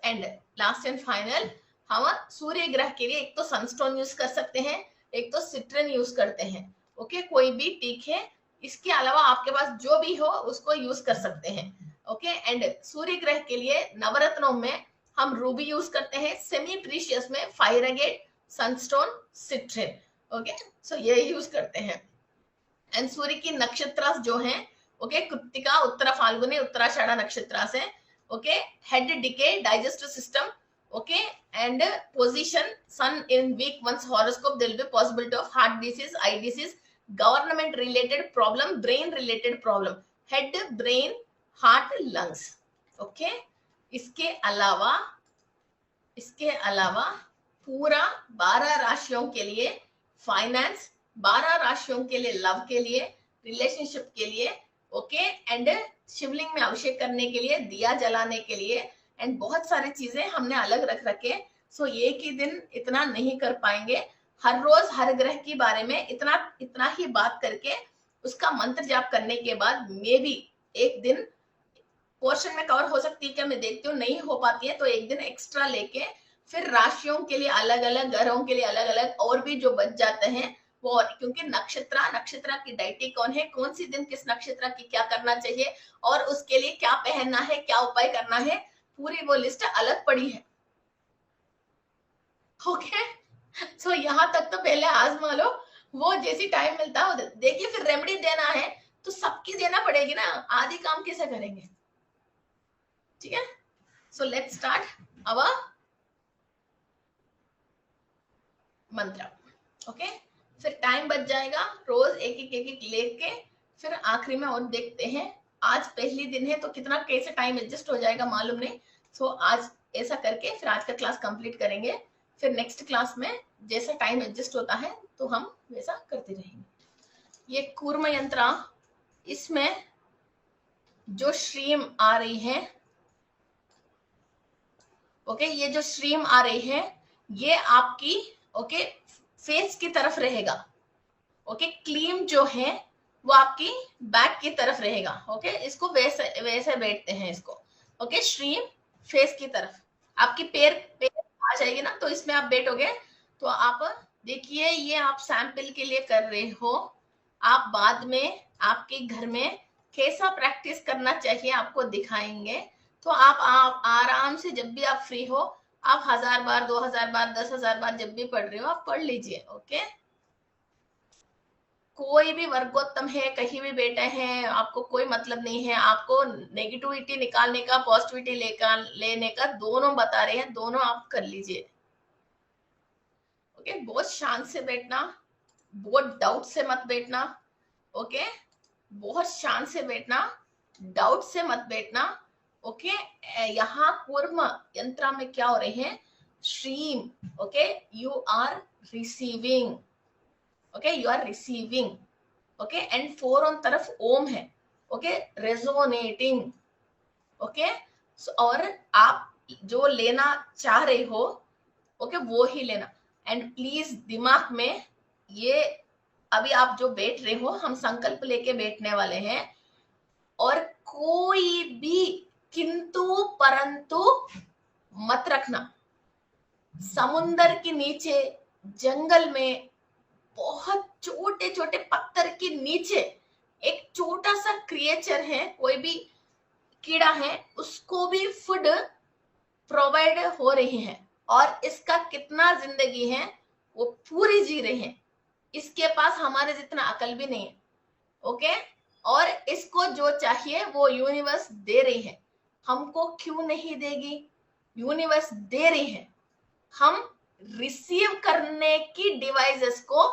एंड लास्ट एंड फाइनल हम सूर्य ग्रह के लिए एक तो सनस्टोन यूज कर सकते हैं, एक तो सिट्रिन यूज करते हैं। ओके, कोई भी ठीक है, इसके अलावा आपके पास जो भी हो उसको यूज कर सकते हैं। ओके, एंड सूर्य ग्रह के लिए नवरत्नों में हम रूबी यूज करते हैं, सेमी प्रीशियस में fire agate, sunstone, citrine. Okay, so ये यूज करते हैं। एंड सूर्य की नक्षत्र जो है, ओके, कृत्तिका, उत्तरा फाल्गुनी, उत्तराषाढ़ा नक्षत्र से। Okay, head decay, digestive system, okay, and position sun in weak one's horoscope, there will be possibility of heart disease, eye disease, government related problem, brain related problem, head, brain, heart, lungs. Okay, इसके अलावा पूरा 12 राशियों के लिए finance, 12 राशियों के लिए love के लिए, रिलेशनशिप के लिए, ओके, एंड शिवलिंग में अभिषेक करने के लिए, दिया जलाने के लिए, एंड बहुत सारी चीजें हमने अलग रख रखे। सो एक ही दिन इतना नहीं कर पाएंगे, हर रोज हर ग्रह के बारे में इतना ही बात करके उसका मंत्र जाप करने के बाद मे भी एक दिन पोर्शन में कवर हो सकती है क्या, मैं देखती हूँ, नहीं हो पाती है तो एक दिन एक्स्ट्रा लेके फिर राशियों के लिए अलग अलग, ग्रहों के लिए अलग अलग, और भी जो बच जाते हैं वो, क्योंकि नक्षत्र की डाइटी कौन है, कौन सी दिन किस नक्षत्र की क्या करना चाहिए और उसके लिए क्या पहनना है, क्या उपाय करना है, पूरी वो लिस्ट अलग पड़ी है। ओके, सो यहाँ तक तो पहले आजमा लो, वो जैसी टाइम मिलता है देखिए। फिर रेमेडी देना है तो सबकी देना पड़ेगी ना, आधी काम कैसे करेंगे, ठीक है। सो लेट्स स्टार्ट आवर मंत्र। ओके, फिर टाइम बच जाएगा, रोज एक एक लेके फिर आखिरी में और देखते हैं। आज पहली दिन है तो कितना कैसे टाइम एडजस्ट हो जाएगा मालूम नहीं। सो आज ऐसा करके फिर आज का क्लास कंप्लीट करेंगे, फिर नेक्स्ट क्लास में जैसा टाइम एडजस्ट होता है तो हम वैसा करते रहेंगे। ये कूर्म यंत्र, इसमें जो श्रीम आ रही है, ओके, ये जो श्रीम आ रही है ये आपकी, ओके, फेस की तरफ रहेगा। ओके, क्लीम जो है वो आपकी बैक की तरफ रहेगा। ओके, इसको वैसे बैठते हैं इसको। ओके, श्रीम फेस की तरफ। आपकी पैर पैर आ जाएगी ना, तो इसमें आप बैठोगे। तो आप देखिए, ये आप सैंपल के लिए कर रहे हो, आप बाद में आपके घर में कैसा प्रैक्टिस करना चाहिए आपको दिखाएंगे। तो आप आराम से जब भी आप फ्री हो, आप 1000 बार, 2000 बार, 10,000 बार जब भी पढ़ रहे हो आप पढ़ लीजिए। ओके, कोई भी वर्गोत्तम है, कहीं भी बैठे हैं, आपको कोई मतलब नहीं है। आपको नेगेटिविटी निकालने का, पॉजिटिविटी लेने का दोनों बता रहे हैं, दोनों आप कर लीजिए। ओके, बहुत शांत से बैठना, बहुत डाउट से मत बैठना। ओके, बहुत शांत से बैठना, डाउट से मत बैठना। ओके, यहाँ कूर्म यंत्रा में क्या हो रहे हैं, श्रीम। Okay, you are receiving. Okay, you are receiving. Okay, and 4 on तरफ ओम है। Okay, resonating. ओके, और आप जो लेना चाह रहे हो, ओके, वो ही लेना। एंड प्लीज दिमाग में ये, अभी आप जो बैठ रहे हो, हम संकल्प लेके बैठने वाले हैं, और कोई भी किंतु परंतु मत रखना। समुंदर के नीचे, जंगल में, बहुत छोटे छोटे पत्थर के नीचे एक छोटा सा क्रिएचर है, कोई भी कीड़ा है, उसको भी फूड प्रोवाइड हो रही है, और इसका कितना जिंदगी है, वो पूरी जी रहे हैं। इसके पास हमारे जितना अकल भी नहीं है। ओके, और इसको जो चाहिए वो यूनिवर्स दे रही है। हमको क्यों नहीं देगी, यूनिवर्स दे रही है। हम रिसीव करने की डिवाइसेस को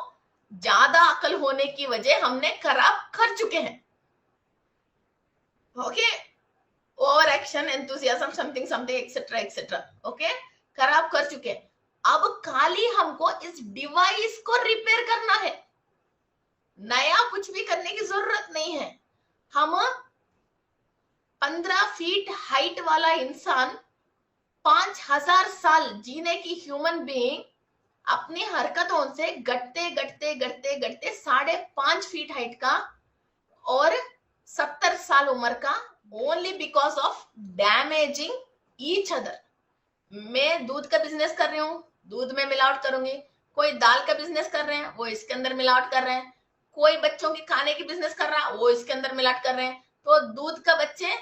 ज्यादा अकल होने की वजह हमने खराब कर चुके हैं। Okay, over action, enthusiasm, something something etcetera etcetera, okay, खराब कर चुके हैं। अब खाली हमको इस डिवाइस को रिपेयर करना है, नया कुछ भी करने की जरूरत नहीं है। हम 15 फीट हाइट वाला इंसान, 5000 साल जीने की ह्यूमन बीइंग, अपनी हरकतों से घटते घटते घटते घटते 5.5 फीट हाइट का और 70 साल उम्र का, only because of damaging each other. मैं दूध का बिजनेस कर रही हूँ, दूध में मिलावट करूंगी। कोई दाल का बिजनेस कर रहे हैं, वो इसके अंदर मिलावट कर रहे हैं। कोई बच्चों की खाने की बिजनेस कर रहा है, वो इसके अंदर मिलावट कर रहे हैं। तो दूध का बच्चे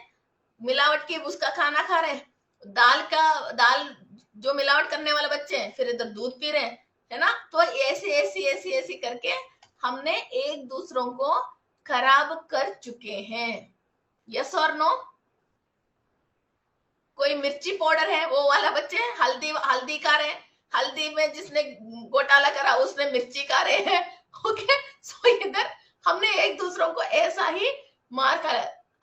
मिलावट की उसका खाना खा रहे हैं, दाल जो मिलावट करने वाले बच्चे हैं फिर इधर दूध पी रहे हैं, है ना। तो ऐसे ऐसी ऐसी ऐसी करके हमने एक दूसरों को खराब कर चुके हैं। यस और नो? कोई मिर्ची पाउडर है, वो वाला बच्चे हल्दी हल्दी खा रहे हैं, हल्दी में जिसने घोटाला करा उसने मिर्ची खा रहे हैं। ओके, सो इधर हमने एक दूसरों को ऐसा ही मार खा।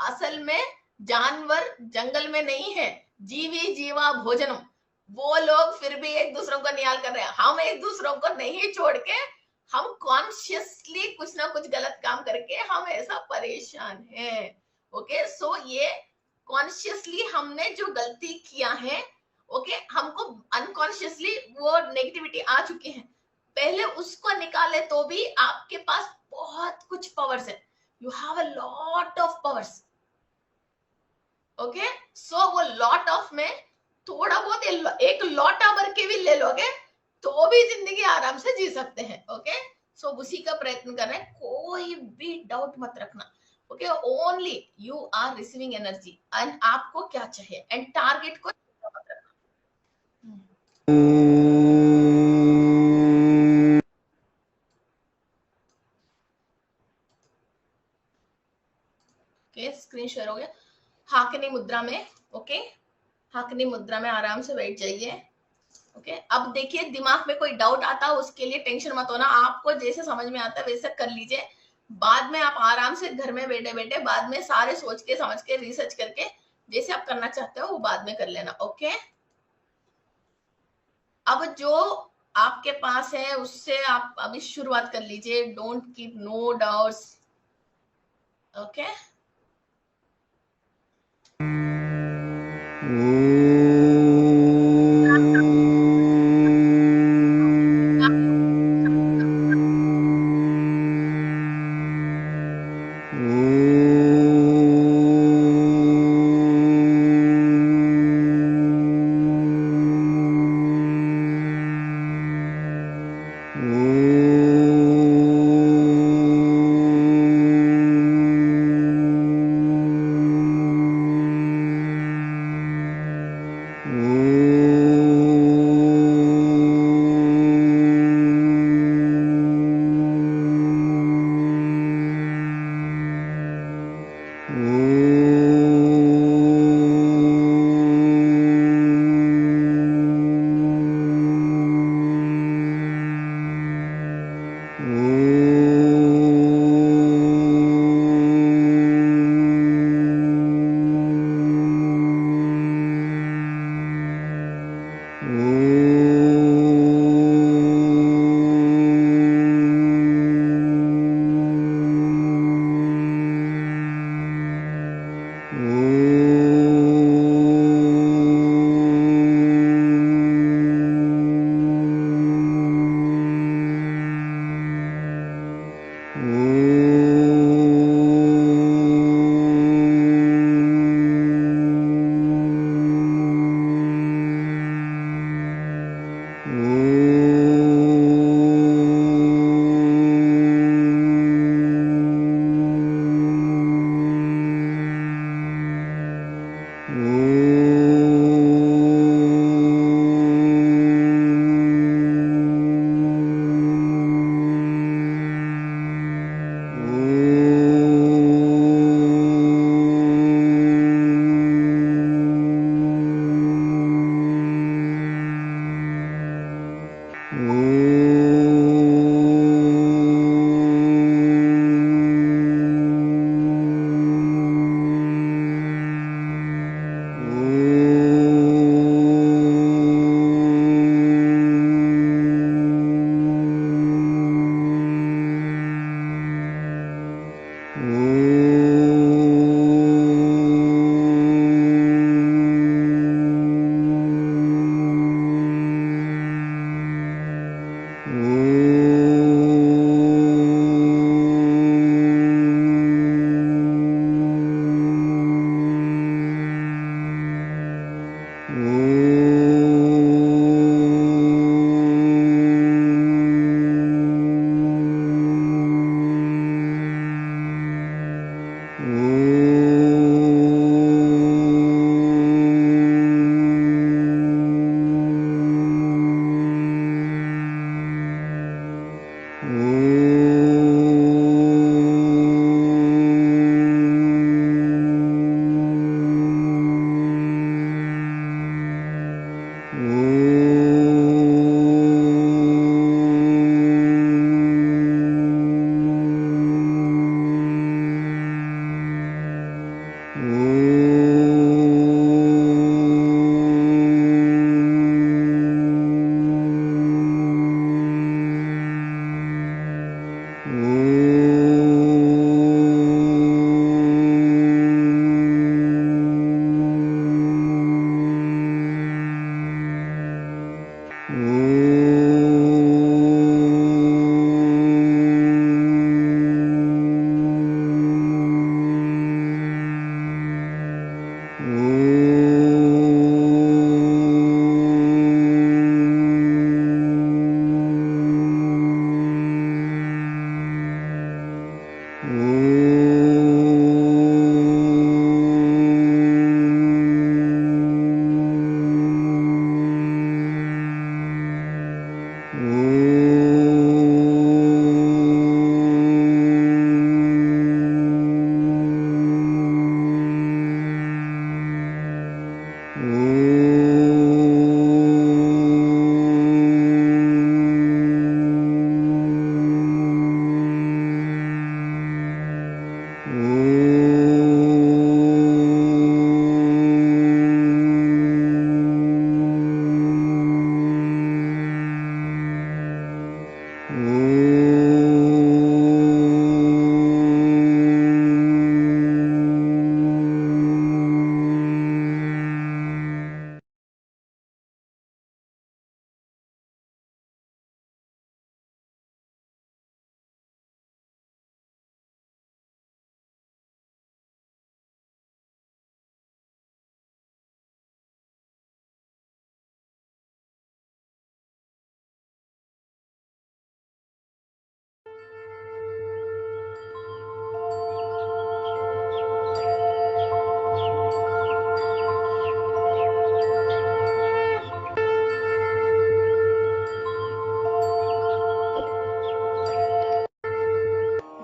असल में जानवर जंगल में नहीं है, जीवी जीवा भोजनम, वो लोग फिर भी एक दूसरों को नियाल कर रहे हैं। हम एक दूसरों को नहीं छोड़ के, हम कॉन्शियसली कुछ ना कुछ गलत काम करके हम ऐसा परेशान है। ओके, सो ये कॉन्शियसली हमने जो गलती किया है, ओके, हमको अनकॉन्शियसली वो नेगेटिविटी आ चुकी है, पहले उसको निकाले तो भी आपके पास बहुत कुछ पावर्स है। You have a lot of powers. Okay, so वो लॉट ऑफ में थोड़ा बहुत एक लॉटा भर के भी ले लोगे तो भी जिंदगी आराम से जी सकते हैं। ओके, सो उसी का प्रयत्न कर रहे हैं, कोई भी डाउट मत रखना। Okay, only you are receiving energy, and आपको क्या चाहिए, एंड टारगेट को मत रखना। ओके, स्क्रीन शेयर हो गया। हाकनी मुद्रा में, ओके, हाकनी मुद्रा में आराम से बैठ जाइए। ओके, अब देखिए, दिमाग में कोई डाउट आता है उसके लिए टेंशन मत होना, आपको जैसे समझ में आता है वैसे कर लीजिए। बाद में आप आराम से घर में बैठे बैठे बाद में सारे सोच के समझ के रिसर्च करके जैसे आप करना चाहते हो वो बाद में कर लेना। ओके, अब जो आपके पास है उससे आप अभी शुरुआत कर लीजिए। Don't keep no doubts. Okay,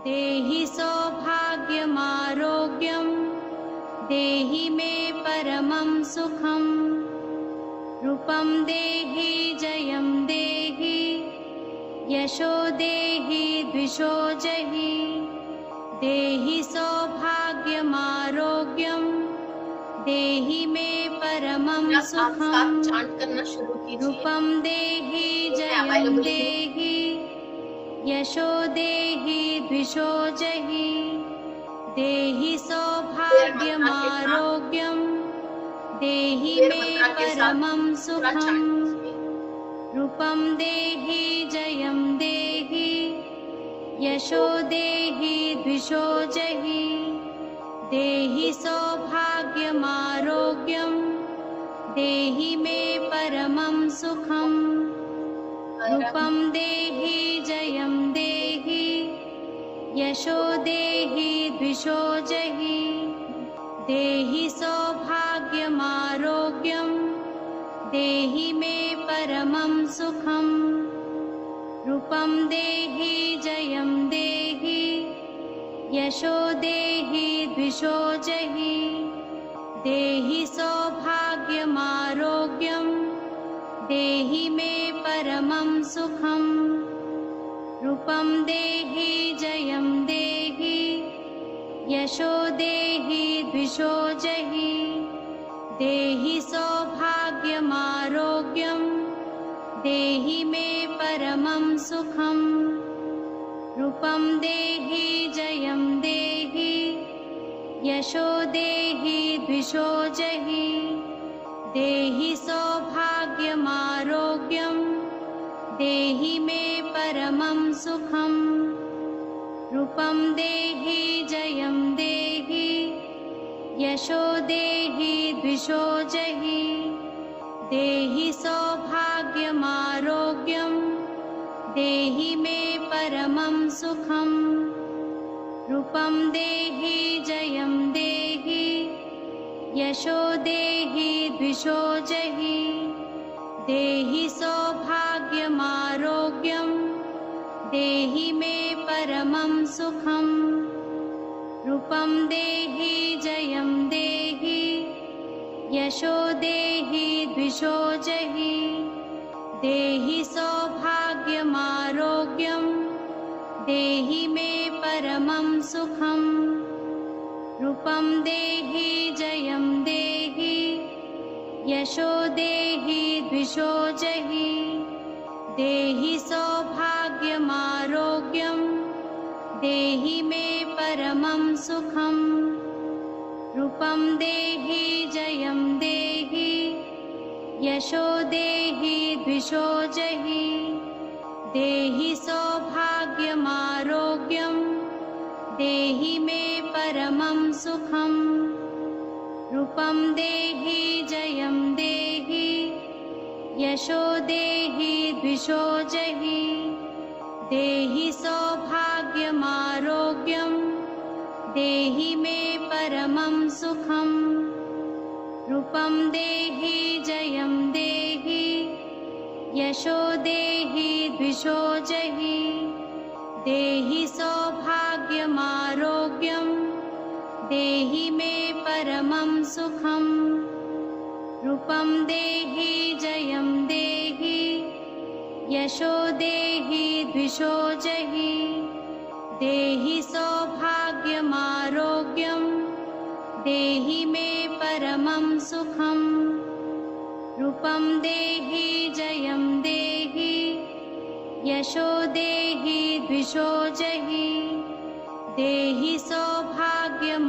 देहि सौभाग्यमारोग्यं देहि मे परमं सुखं रूपं देहि जयं देहि यशो देहि द्विषो जहि देहि सौभाग्यमारोग्यं देहि मे परमं आप सुखं साथ चांट करना शुरू कीजिए। रूपं देहि जयं available है। देहि यशो देहि द्विषो जहि देहि सौभाग्यमारोग्यं देहि मे परमं सुखं रूपं देहि जयं देहि यशो देहि द्विषो जहि देहि सौभाग्यमारोग्यं देहि मे परमं सुखं रूपं देहि जयं देहि यशो देहि द्विषो जहि देहि सौभाग्यमारोग्यं देहि मे परमं सुखं रूपं देहि जयं देहि यशो देहि द्विषो जहि देहि सौभाग्यमारोग्यं देहि मे परमं सुखं रूपं देहि जयं देहि यशो देहि द्विषो जहि देहि सौभाग्यमारोग्यं देहि मे परमं सुखं रूपं देहि जयं देहि यशो देहि द्विषो जहि देहि सौभाग्यमारोग्यं देहि मे परमं सुखं रूपं देहि जयं देहि यशो देहि द्विषो जहि देहि सौभाग्यमारोग्यं देहि मे परमं सुखं रूपं देहि जयं देहि यशो देहि द्विषो जहि देहि सौभाग्यमारोग्यं देहि मे परमं सुखं रूपं देहि जयं देहि यशो देहि द्विषो जहि देहि सौभाग्यमारोग्यं देहि मे परमं सुखं रूपं देहि जयं देहि यशो देहि द्विषो जहि देहि सौभाग्यमारोग्यं देहि मे परमं सुखं रूपं देहि जयं देहि यशो देहि द्विषो जहि देहि सौभाग्यमारोग्यं देहि मे परमं सुखं रूपं देहि जयं देहि यशो देहि द्विषो जहि देहि सौभाग्यमारोग्यं देहि मे परमं सुखं रूपं देहि जयं देहि यशो देहि द्विषो जहि देहि सौभाग्यमारोग्यं देहि मे परमं सुखं रूपं देहि जयं देहि यशो देहि द्विषो जहि देहि सौभाग्यमारोग्यं देहि मे परमं सुखं रूपं देहि जयं देहि यशो देहि द्विषो जहि देहि सौभाग्यमारोग्यं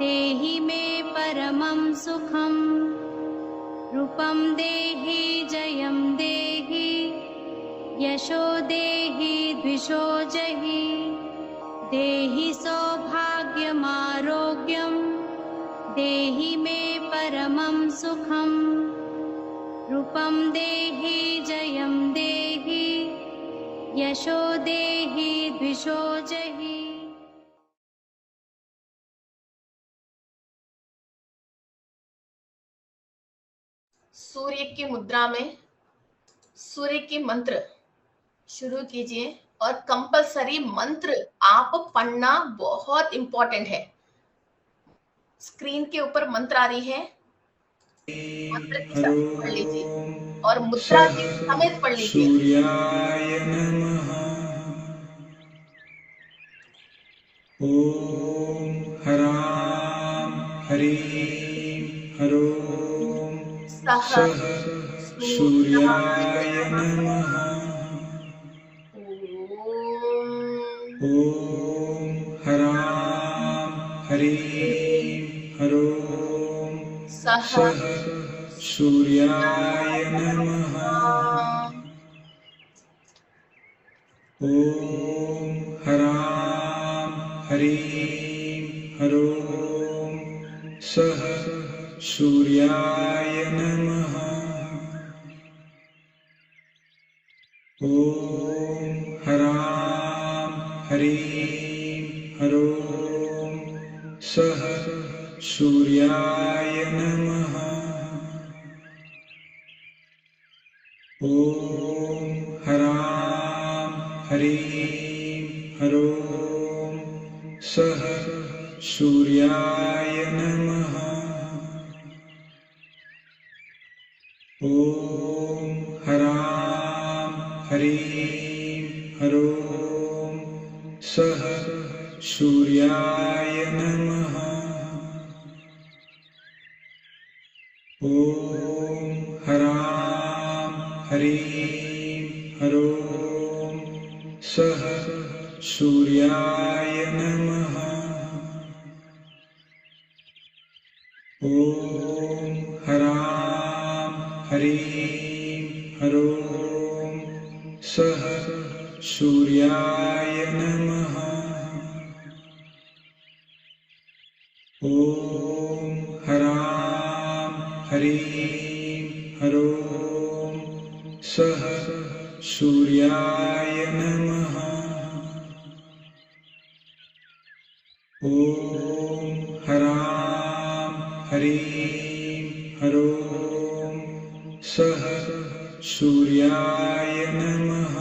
देहि मे परमं सुखं रूपं देहि जयं देहि यशो देहि द्विषो जहि देहि सौभाग्यमारोग्यं देहि मे परमं सुखं रूपं देहि जयं देहि यशो देहि द्विषो जहि। सूर्य की मुद्रा में सूर्य की मंत्र शुरू कीजिए और कंपलसरी मंत्र आप पढ़ना बहुत इंपॉर्टेंट है। स्क्रीन के ऊपर मंत्र आ रही है, मंत्र के साथ पढ़ लीजिए और मुद्रा के समेत पढ़ लीजिए। सूर्याय नमः। ओम हराम हरिम हरोम सह सूर्याय नमः। ओम हराम हरिम हरोम सह सूर्याय नमः। ओम हराम हरिम हरोम सह सूर्याय नमः। ओम हराम हरिम हरोम सह सूर्याय नमः। ओम हराम हरिम हरोम सह सूर्याय नमः। ओम हराम हरिम हरोम सह सूर्याय नमः। ओम हराम हरिम हरोम सह सूर्याय नमः। ॐ हरां हरीं हरों सः सूर्याय नमः।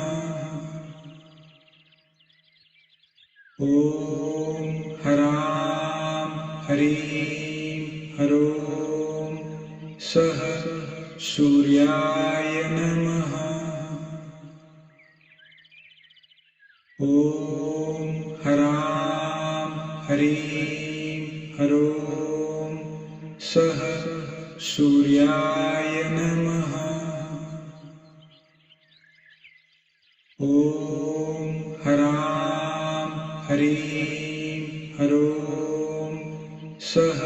ॐ हरां हरीं हरों सः सूर्याय नमः। ॐ हरां हरीं हरों सः सूर्याय नमः। ॐ हरां हरीं हरों सः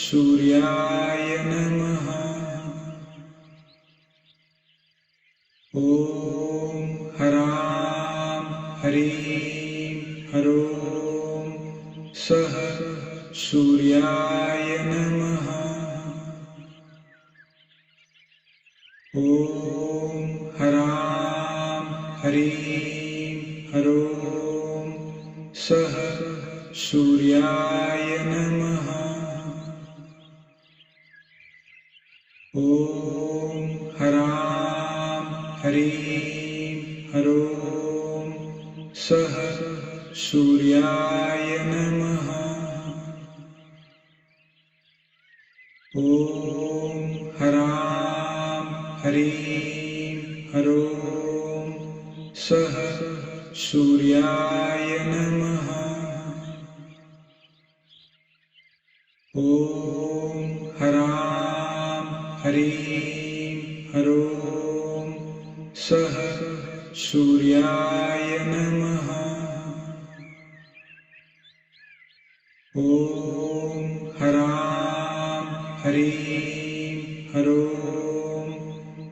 सूर्याय नमः। ॐ हरां हरीं हरों सः सूर्याय नमः। ॐ हरां हरीं हरों सः सूर्याय नमः। ॐ हरां हरीं हरों सः सूर्याय नमः। ॐ हरां हरीं हरों सः सूर्याय नमः। ॐ हरां हरीं हरों सः सूर्याय नमः। ॐ हरां हरीं हरों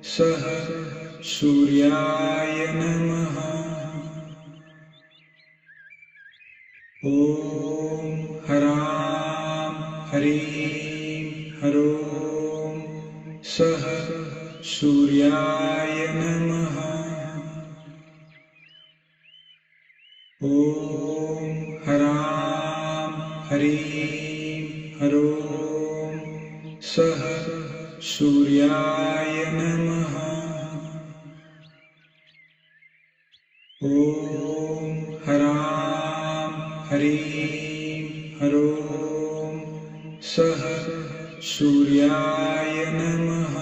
सः सूर्याय नमः। ॐ हरां हरीं हरों सः सूर्याय नमः। ॐ हरां हरीं हरों सः सूर्याय नमः। ॐ हरां हरीं हरों सः सूर्याय नमः।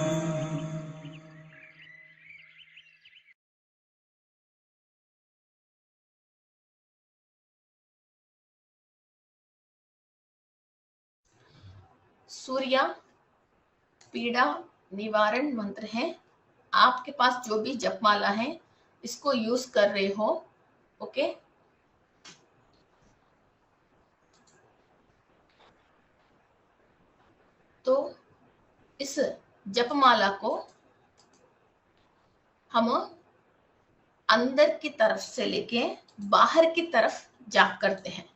सूर्या पीड़ा निवारण मंत्र है। आपके पास जो भी जपमाला है इसको यूज कर रहे हो, ओके। तो इस जपमाला को हम अंदर की तरफ से लेके बाहर की तरफ जाप करते हैं,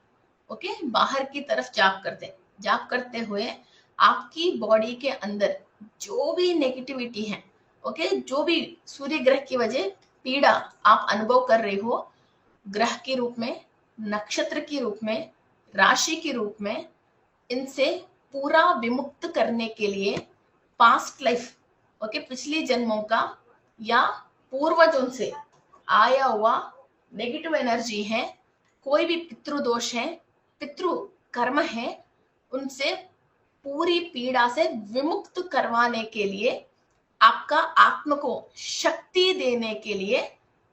ओके। बाहर की तरफ जाप करते हैं। जाप करते हुए आपकी बॉडी के अंदर जो भी नेगेटिविटी है, ओके, जो भी सूर्य ग्रह की वजह पीड़ा आप अनुभव कर रहे हो, ग्रह के रूप में, नक्षत्र के रूप में, राशि के रूप में, इनसे पूरा विमुक्त करने के लिए पास्ट लाइफ, ओके, पिछली जन्मों का या पूर्वजों से आया हुआ नेगेटिव एनर्जी है, कोई भी पितृदोष है, पितृ कर्म है, उनसे पूरी पीड़ा से विमुक्त करवाने के लिए, आपका आत्मा को शक्ति देने के लिए,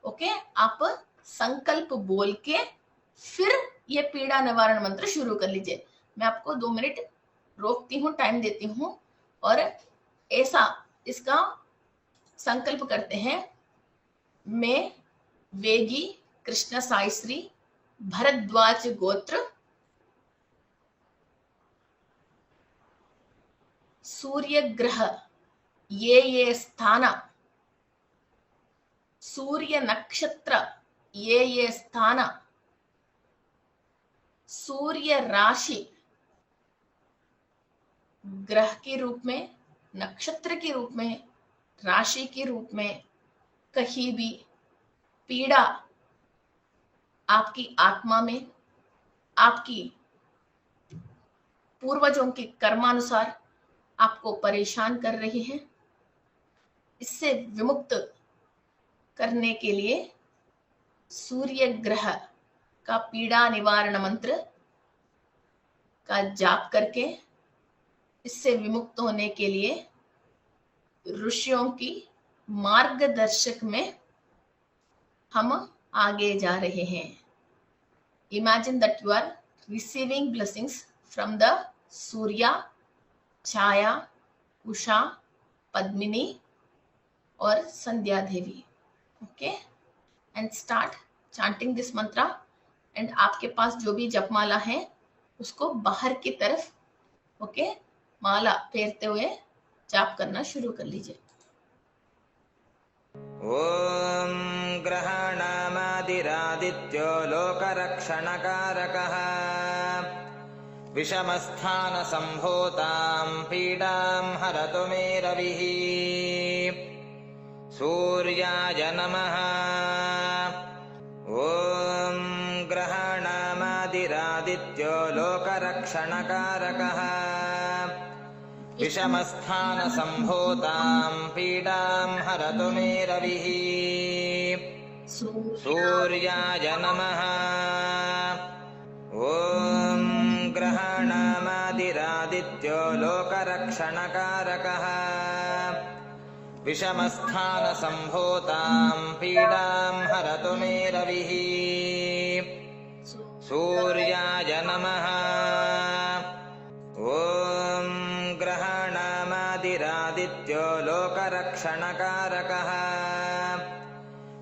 ओके, आप संकल्प बोल के फिर ये पीड़ा निवारण मंत्र शुरू कर लीजिए। मैं आपको 2 मिनट रोकती हूँ, टाइम देती हूँ, और ऐसा इसका संकल्प करते हैं। मैं वेगी कृष्ण साईश्री भरद्वाज गोत्र सूर्य ग्रह ये स्थान, सूर्य नक्षत्र ये स्थान, सूर्य राशि ग्रह के रूप में, नक्षत्र के रूप में, राशि के रूप में कहीं भी पीड़ा आपकी आत्मा में, आपकी पूर्वजों के कर्मानुसार आपको परेशान कर रही हैं, इससे विमुक्त करने के लिए सूर्य ग्रह का पीड़ा निवारण मंत्र का जाप करके इससे विमुक्त होने के लिए ऋषियों की मार्गदर्शक में हम आगे जा रहे हैं। Imagine that you are receiving blessings from the Surya, Chhaya, Usha, Padmini और Sandhya Devi. Okay, and start chanting this mantra. एंड आपके पास जो भी जपमाला है उसको बाहर की तरफ, ओके, माला फेरते हुए जाप करना शुरू कर लीजिए। ॐ ग्रहाणामादिरादित्यो लोकरक्षणकारकः विषमस्थानसम्भूतां पीडां हरतु मे रविः। सूर्याय नमः। ॐ ग्रहाणामादिरादित्यो लोकरक्षणकारकः विषमस्थानसम्भूतां पीडां हरतु मे रविः। सूर्याय नमः। ॐ ग्रहाणामादिरादित्यो लोकरक्षणकारकः विषमस्थानसम्भूतां पीडां हरतु मे रविः। सूर्याय नमः। ॐ ग्रहाणामादिरादित्यो लोकरक्षणकारकः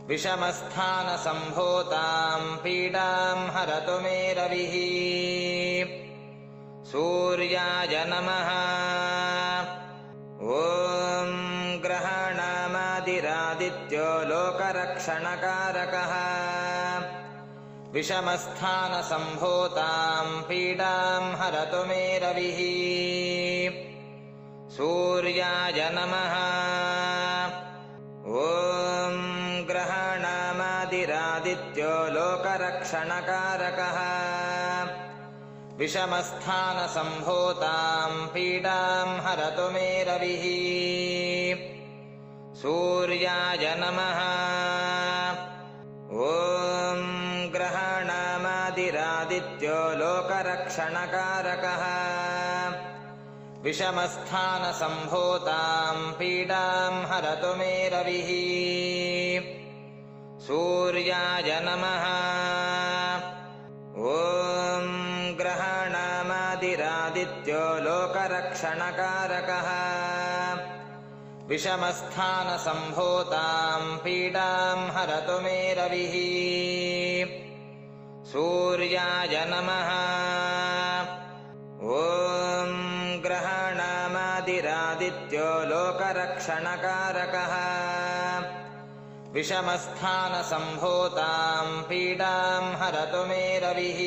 विषमस्थानसम्भूतां पीडां हरतु मे रविः। सूर्याय नमः। ॐ ग्रहाणामादिरादित्यो लोकरक्षणकारकः विषमस्थानसम्भूतां पीडां हरतु मे रविः। सूर्याय नमः। ॐ ग्रहाणामादिरादित्यो लोकरक्षणकारकः विषमस्थानसम्भूतां पीडां हरतु मे रविः। सूर्याय नमः। ॐ ग्रहाणामादिरादित्यो लोकरक्षणकारकः विषमस्थानसम्भूतां पीडां हरतु मे रविः। सूर्याय नमः। ॐ ग्रहाणामादिरादित्यो लोकरक्षणकारकः विषमस्थानसम्भूतां पीडां हरतु मे रविः। सूर्याय नमः। ॐ ग्रहाणामादिरादित्यो लोकरक्षणकारकः विषमस्थानसम्भूतां पीडां हरतु मे रविः।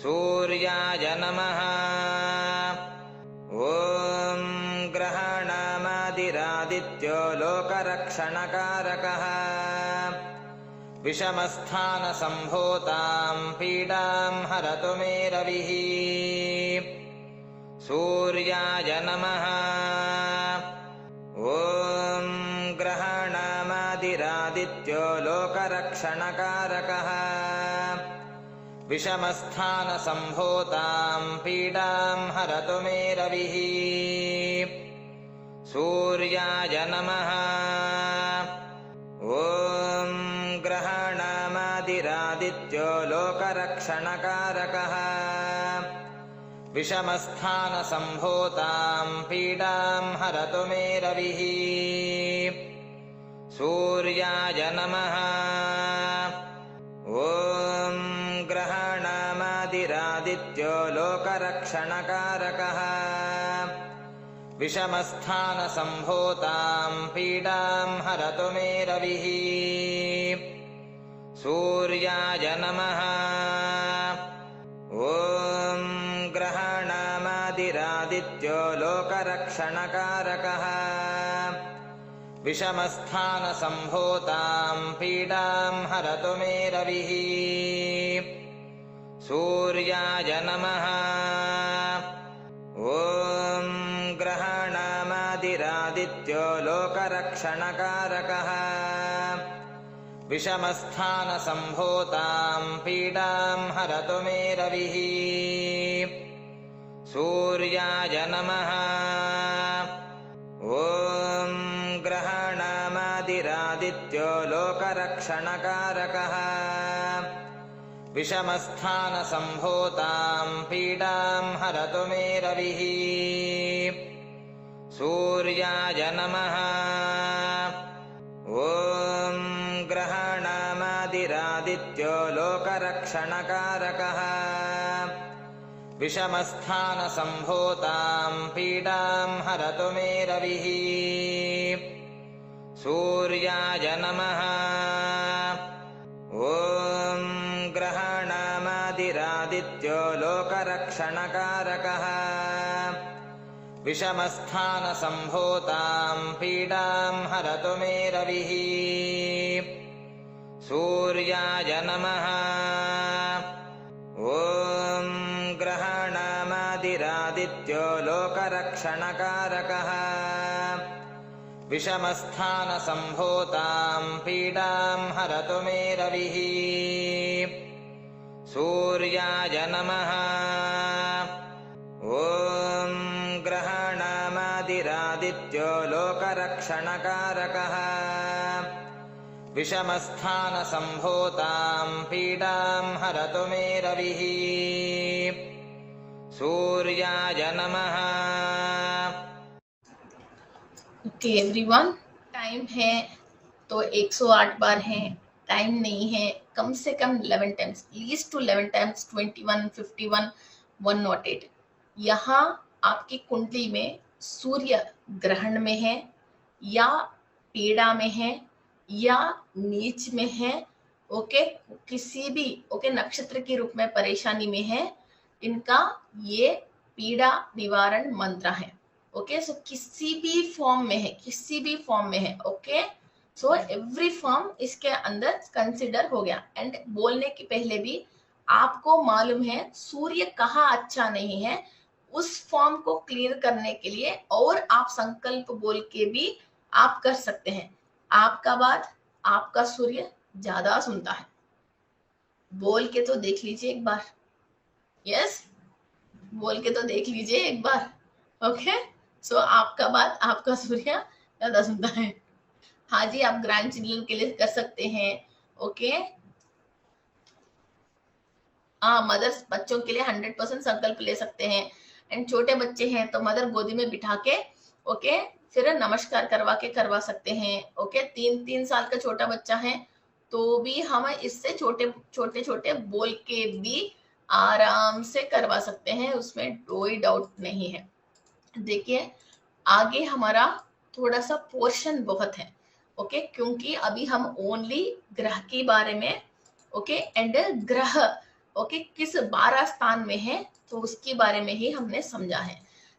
सूर्याय नमः। ॐ ग्रहाणामादिरादित्यो लोकरक्षणकारकः विषमस्थानसम्भूतां पीडां हरतु मे रविः। सूर्याय नमः। ॐ ग्रहाणामादिरादित्यो लोकरक्षणकारकः विषमस्थानसम्भूतां पीडां हरतु मे रविः। सूर्याय नमः। ॐ ग्रहाणामादिरादित्यो लोकरक्षणकारकः विषमस्थानसम्भूतां पीडां हरतु मे रविः। सूर्याय नमः। ॐ ग्रहाणामादिरादित्यो लोकरक्षणकारकः विषमस्थानसम्भूतां पीडां हरतु मे रविः। सूर्याय नमः। ॐ ग्रहाणामादिरादित्यो लोकरक्षणकारकः विषमस्थानसम्भूतां पीडां हरतु मे रविः। सूर्याय नमः। लोकरक्षणकारकः विषमस्थानसम्भूतां पीडां हरतु मे रविः सूर्याय नमः ॐ ग्रहाणामादिरादित्यो लोकरक्षणकारकः विषमस्थानसम्भूतां पीडां हरतु मे रविः सूर्याय नमः ॐ ग्रहाणामादिरादित्यो लोकरक्षणकारकः विषमस्थानसम्भूतां पीडां हरतु मे रविः सूर्याय नमः ॐ ग्रहाणामादिरादित्यो लोकरक्षणकारकः विषमस्थानसम्भूतां पीडां हरतु मे रविः सूर्याय नमः ॐ ग्रहाणामादिरादित्यो लोकरक्षणकारकः विषमस्थानसम्भूतां पीडां हरतु मे रविः सूर्याय नमः ॐ ग्रहाणामादिरादित्यो लोकरक्षणकारकः विषमस्थानसम्भूतां पीडां हरतु मे रविः सूर्याय नमः। ओके एवरीवन, टाइम है तो 108 बार है, टाइम नहीं है कम से कम 11 टाइम्स, लीस्ट टू 11 टाइम्स, 21, 51, 108। यहाँ आपकी कुंडली में सूर्य ग्रहण में है या पीड़ा में है या नीच में है, ओके, किसी भी ओके नक्षत्र के रूप में परेशानी में है, इनका ये पीड़ा निवारण मंत्र है। ओके, सो किसी भी फॉर्म में है, किसी भी फॉर्म में है, ओके, सो एवरी फॉर्म इसके अंदर कंसिडर हो गया। एंड बोलने के पहले भी आपको मालूम है सूर्य कहाँ अच्छा नहीं है, उस फॉर्म को क्लियर करने के लिए और आप संकल्प बोल के भी आप कर सकते हैं। आपका बात आपका सूर्य ज्यादा सुनता है, बोल के तो देख लीजिए एक बार, यस, बोल के तो देख लीजिए एक बार, ओके, सो आपका बात आपका सूर्य ज्यादा सुनता है। हाँ जी, आप ग्रैंड चिल्ड्रन के लिए कर सकते हैं, ओके, हाँ, मदर्स बच्चों के लिए 100% संकल्प ले सकते हैं। एंड छोटे बच्चे हैं तो मदर गोदी में बिठा के, ओके, फिर नमस्कार करवा सकते हैं, ओके। 3 साल का छोटा बच्चा है तो भी हम इससे छोटे बोल के भी आराम से करवा सकते हैं, उसमें कोई डाउट नहीं है। देखिए आगे हमारा थोड़ा सा पोर्शन बहुत है, ओके, क्योंकि अभी हम ओनली ग्रह के बारे में, ओके, एंड ग्रह, ओके, किस 12 स्थान में है तो उसके बारे में ही हमने समझा है।